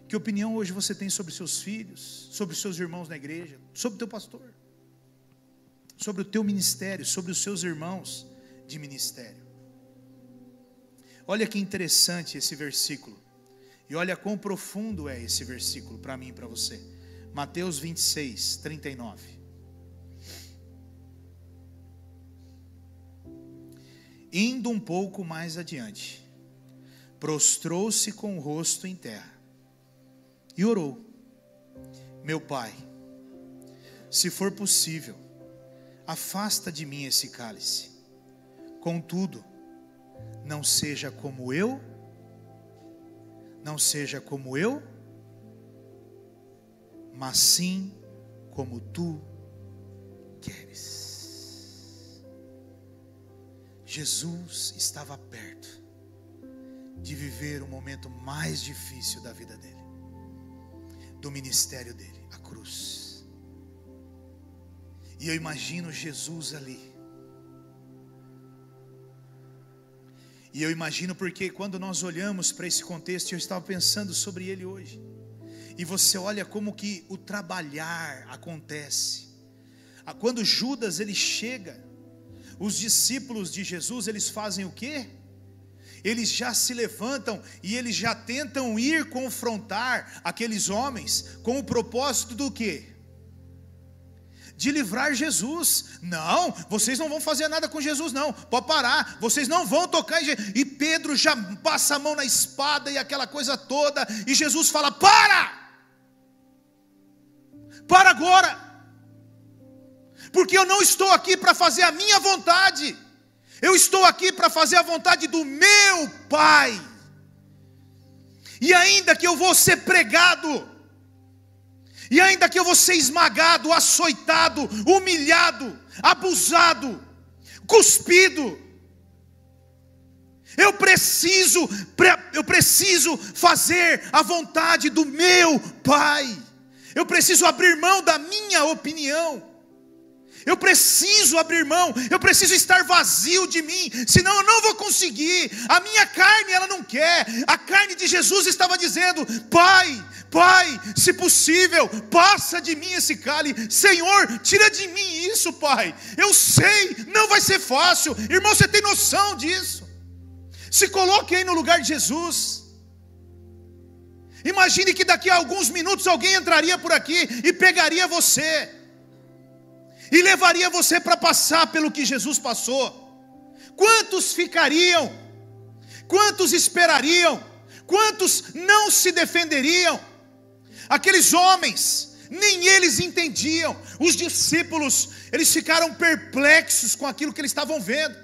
Speaker 1: Que opinião hoje você tem sobre seus filhos, sobre seus irmãos na igreja, sobre o teu pastor, sobre o teu ministério, sobre os seus irmãos de ministério? Olha que interessante esse versículo, e olha quão profundo é esse versículo para mim e para você. Mateus 26, 39. Indo um pouco mais adiante, prostrou-se com o rosto em terra e orou: meu Pai, se for possível, afasta de mim esse cálice, contudo, não seja como eu, mas sim como tu queres. Jesus estava perto de viver o momento mais difícil da vida dele, do ministério dele, a cruz. E eu imagino Jesus ali. E eu imagino porque quando nós olhamos para esse contexto, eu estava pensando sobre ele hoje. E você olha como que o trabalhar acontece. Quando Judas ele chega, os discípulos de Jesus, eles fazem o quê? Eles já se levantam e eles já tentam ir confrontar aqueles homens com o propósito do quê? de livrar Jesus. Não, vocês não vão fazer nada com Jesus não, pode parar, vocês não vão tocar em Jesus. E Pedro já passa a mão na espada e aquela coisa toda, e Jesus fala: para agora, porque eu não estou aqui para fazer a minha vontade, eu estou aqui para fazer a vontade do meu Pai. E ainda que eu vou ser pregado, e ainda que eu vou ser esmagado, açoitado, humilhado, abusado, cuspido, eu preciso fazer a vontade do meu Pai. Eu preciso abrir mão da minha opinião. Eu preciso abrir mão, eu preciso estar vazio de mim, senão eu não vou conseguir. A minha carne, ela não quer. A carne de Jesus estava dizendo: Pai, se possível, passa de mim esse cálice. Senhor, tira de mim isso, Pai. Eu sei, não vai ser fácil. Irmão, você tem noção disso? Se coloque aí no lugar de Jesus. Imagine que daqui a alguns minutos alguém entraria por aqui e pegaria você e levaria você para passar pelo que Jesus passou. Quantos ficariam? Quantos esperariam? Quantos não se defenderiam? Aqueles homens, nem eles entendiam. Os discípulos, eles ficaram perplexos com aquilo que eles estavam vendo.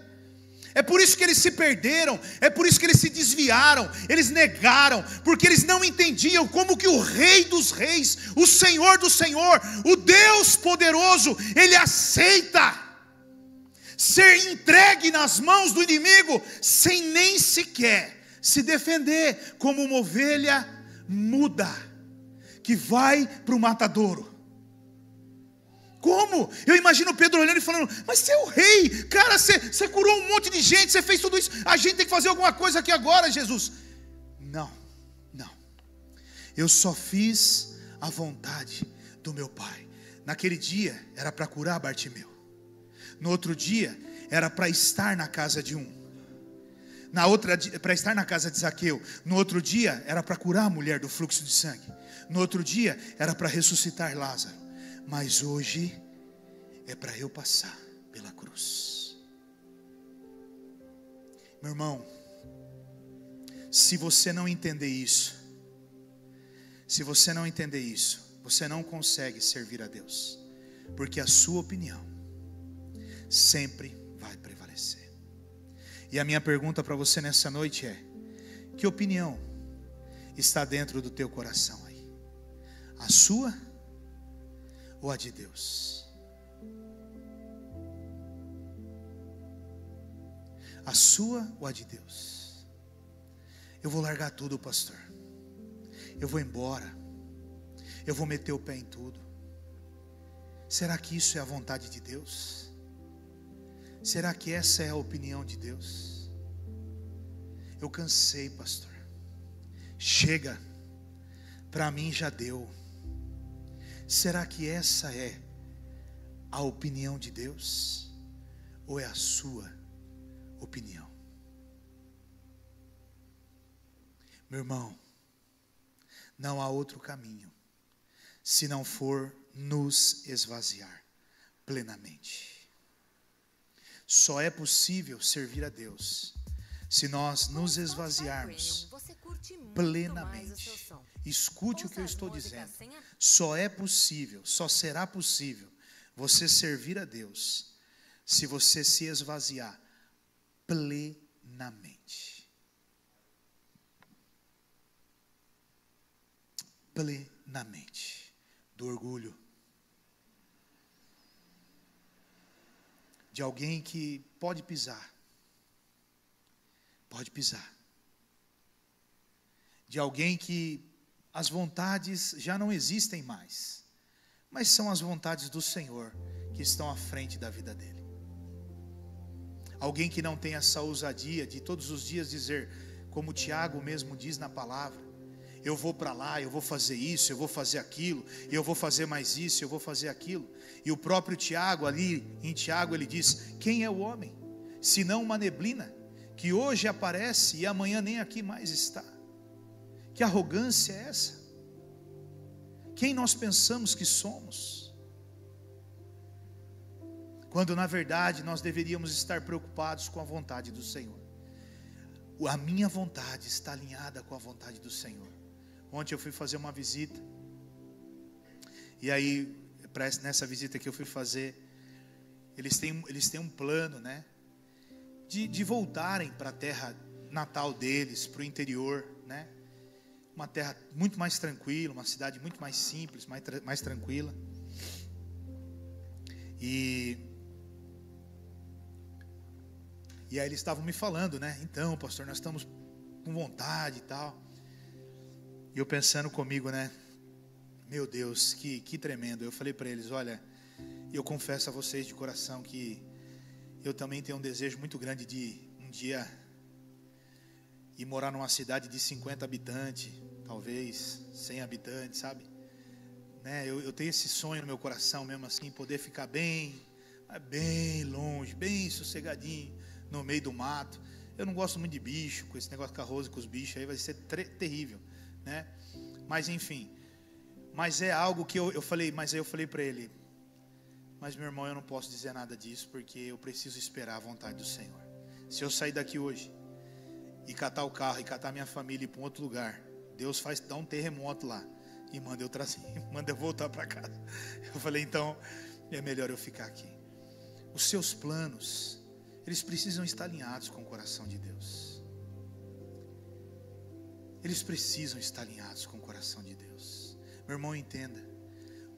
Speaker 1: É por isso que eles se perderam, é por isso que eles se desviaram, eles negaram, porque eles não entendiam como que o Rei dos Reis, o Senhor do Senhor, o Deus poderoso, Ele aceita ser entregue nas mãos do inimigo, sem nem sequer se defender, como uma ovelha muda, que vai para o matadouro. Como? Eu imagino Pedro olhando e falando: mas você é o rei, cara, você curou um monte de gente, você fez tudo isso, a gente tem que fazer alguma coisa aqui agora, Jesus. Não, eu só fiz a vontade do meu Pai. Naquele dia era para curar Bartimeu, no outro dia era para estar na casa de um, na outra para estar na casa de Zaqueu, no outro dia era para curar a mulher do fluxo de sangue, no outro dia era para ressuscitar Lázaro. Mas hoje é para eu passar pela cruz. Meu irmão, se você não entender isso, você não consegue servir a Deus, porque a sua opinião sempre vai prevalecer. E a minha pergunta para você nessa noite é: que opinião está dentro do teu coração aí? A sua ou a de Deus? A sua ou a de Deus? Eu vou largar tudo, pastor. Eu vou embora. Eu vou meter o pé em tudo. Será que isso é a vontade de Deus? Será que essa é a opinião de Deus? Eu cansei, pastor. Chega. Para mim já deu. Será que essa é a opinião de Deus? Ou é a sua opinião? Meu irmão, não há outro caminho, se não for nos esvaziar plenamente. Só é possível servir a Deus se nós nos esvaziarmos plenamente. Escute o que eu estou dizendo. Só é possível, só será possível você servir a Deus se você se esvaziar plenamente. Plenamente do orgulho, de alguém que pode pisar, de alguém que as vontades já não existem mais, mas são as vontades do Senhor que estão à frente da vida dele. Alguém que não tem essa ousadia de todos os dias dizer, como Tiago mesmo diz na palavra: eu vou para lá, eu vou fazer isso, eu vou fazer aquilo, eu vou fazer mais isso, eu vou fazer aquilo. E o próprio Tiago, ali em Tiago, ele diz: quem é o homem, senão uma neblina, que hoje aparece e amanhã nem aqui mais está? Que arrogância é essa? Quem nós pensamos que somos? quando na verdade nós deveríamos estar preocupados com a vontade do Senhor. A minha vontade está alinhada com a vontade do Senhor. Ontem eu fui fazer uma visita, e aí nessa visita que eu fui fazer, eles têm um plano, né, de voltarem para a terra natal deles, para o interior, né? Uma terra muito mais tranquila, uma cidade muito mais simples, mais tranquila. E aí eles estavam me falando, né? Então, pastor, nós estamos com vontade e tal. E eu pensando comigo, né? Meu Deus, que tremendo. Eu falei para eles, olha, eu confesso a vocês de coração que eu também tenho um desejo muito grande de um dia ir morar numa cidade de 50 habitantes, talvez 100 habitantes, sabe? Né? Eu tenho esse sonho no meu coração mesmo assim, poder ficar bem longe, bem sossegadinho, no meio do mato. Eu não gosto muito de bicho, com esse negócio carroso com os bichos aí vai ser terrível, né? Mas enfim, mas é algo que eu falei, mas aí eu falei para ele, mas meu irmão, eu não posso dizer nada disso, porque eu preciso esperar a vontade do Senhor. Se eu sair daqui hoje e catar o carro e catar minha família e ir para um outro lugar, Deus dá um terremoto lá e manda eu trazer, manda eu voltar para casa. Eu falei, então é melhor eu ficar aqui. Os seus planos, eles precisam estar alinhados com o coração de Deus. Eles precisam estar alinhados com o coração de Deus. Meu irmão, entenda,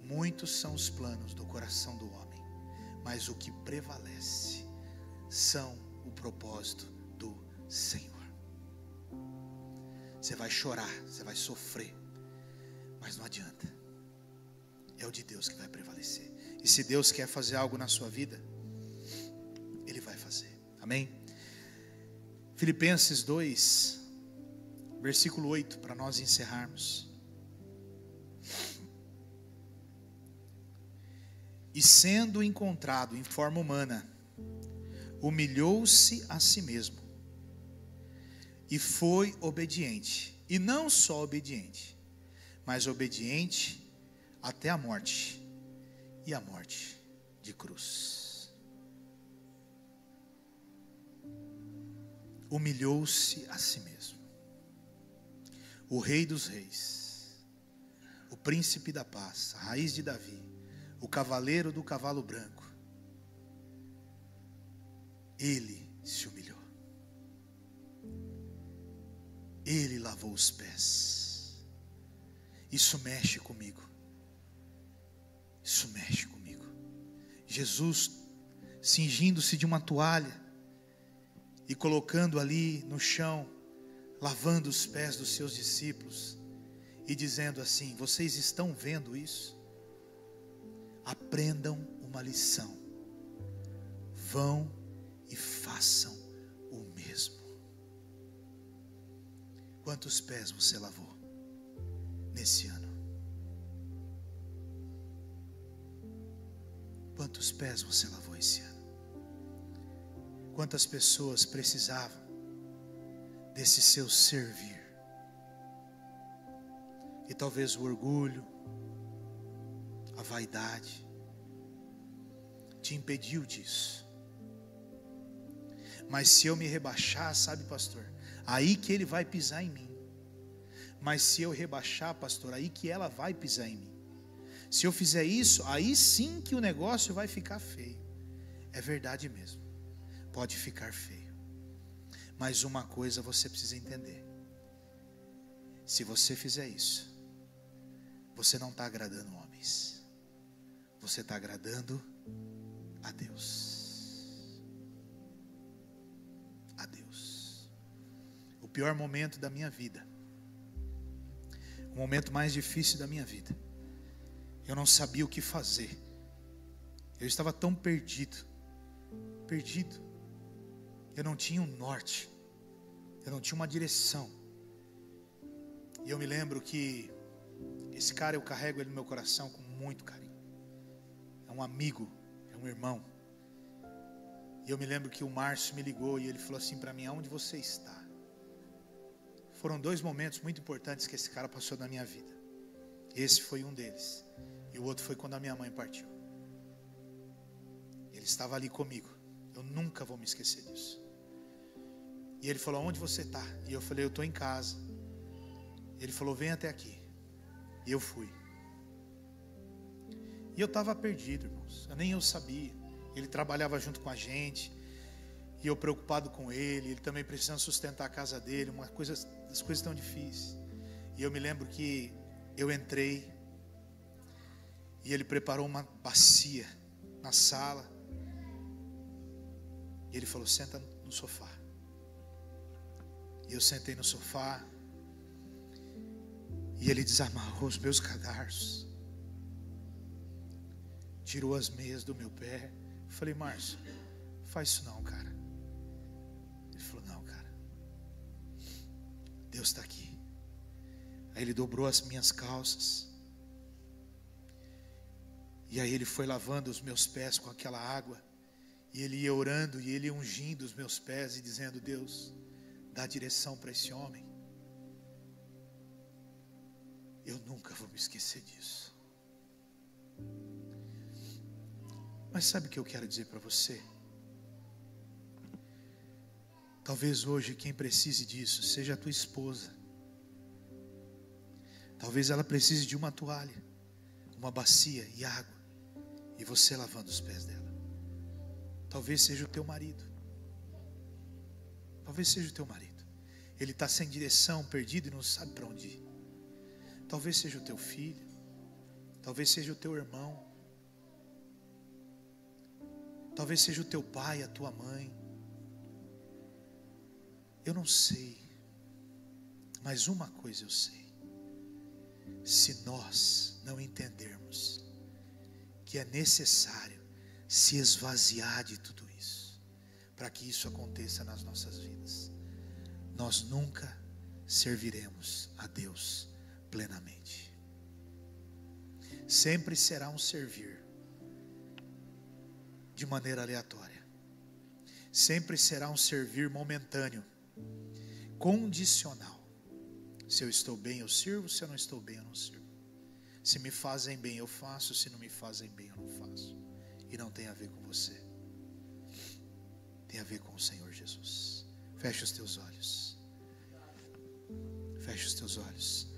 Speaker 1: muitos são os planos do coração do homem, mas o que prevalece são o propósito do Senhor. Você vai chorar, você vai sofrer, mas não adianta. É o de Deus que vai prevalecer. E se Deus quer fazer algo na sua vida, Ele vai fazer. Amém? Filipenses 2, versículo 8, para nós encerrarmos. E sendo encontrado em forma humana, humilhou-se a si mesmo e foi obediente, e não só obediente, mas obediente até a morte, e a morte de cruz. Humilhou-se a si mesmo. O Rei dos Reis, o Príncipe da Paz, a raiz de Davi, o cavaleiro do cavalo branco, Ele se humilhou. Ele lavou os pés. Isso mexe comigo. Isso mexe comigo. Jesus cingindo-se de uma toalha e colocando ali no chão, lavando os pés dos seus discípulos e dizendo assim: vocês estão vendo isso? Aprendam uma lição. Vão e façam o mesmo. Quantos pés você lavou nesse ano? Quantos pés você lavou esse ano? Quantas pessoas precisavam desse seu servir? E talvez o orgulho, a vaidade te impediu disso. Mas se eu me rebaixar, sabe, pastor, aí que ele vai pisar em mim. Mas se eu rebaixar, pastor, aí que ela vai pisar em mim. Se eu fizer isso, aí sim que o negócio vai ficar feio. É verdade mesmo, pode ficar feio. Mas uma coisa você precisa entender: se você fizer isso, você não está agradando homens, você está agradando a Deus. A Deus. O pior momento da minha vida, o momento mais difícil da minha vida, eu não sabia o que fazer. Eu estava tão perdido. Eu não tinha um norte, eu não tinha uma direção. E eu me lembro que esse cara, eu carrego ele no meu coração com muito carinho. É um amigo, é um irmão. E eu me lembro que o Márcio me ligou e ele falou assim para mim: aonde você está? Foram 2 momentos muito importantes que esse cara passou na minha vida. Esse foi um deles, e o outro foi quando a minha mãe partiu. Ele estava ali comigo. Eu nunca vou me esquecer disso. E ele falou: onde você está? E eu falei: eu estou em casa. Ele falou: vem até aqui. E eu fui. E eu estava perdido, irmãos. Nem eu sabia. Ele trabalhava junto com a gente. E eu preocupado com ele. Ele também precisando sustentar a casa dele. As coisas tão difíceis. E eu me lembro que eu entrei. E ele preparou uma bacia na sala. E ele falou: senta no sofá. E eu sentei no sofá. E ele desamarrou os meus cadarços. Tirou as meias do meu pé. Eu falei: Márcio, faz isso não, cara. Ele falou: não, cara, Deus está aqui. Aí ele dobrou as minhas calças. E aí ele foi lavando os meus pés com aquela água. E ele ia orando, e ele ia ungindo os meus pés e dizendo: Deus, dá direção para esse homem. Eu nunca vou me esquecer disso. Mas sabe o que eu quero dizer para você? Talvez hoje quem precise disso seja a tua esposa. Talvez ela precise de uma toalha, uma bacia e água, e você lavando os pés dela. Talvez seja o teu marido. Talvez seja o teu marido. Ele está sem direção, perdido e não sabe para onde ir. Talvez seja o teu filho. Talvez seja o teu irmão. Talvez seja o teu pai, a tua mãe. Eu não sei. Mas uma coisa eu sei. Se nós não entendermos que é necessário se esvaziar de tudo isso, para que isso aconteça nas nossas vidas, nós nunca serviremos a Deus plenamente. Sempre será um servir de maneira aleatória. Sempre será um servir momentâneo, condicional. Se eu estou bem, eu sirvo. Se eu não estou bem, eu não sirvo. Se me fazem bem, eu faço. Se não me fazem bem, eu não faço. E não tem a ver com você. Tem a ver com o Senhor Jesus. Feche os teus olhos. Feche os teus olhos.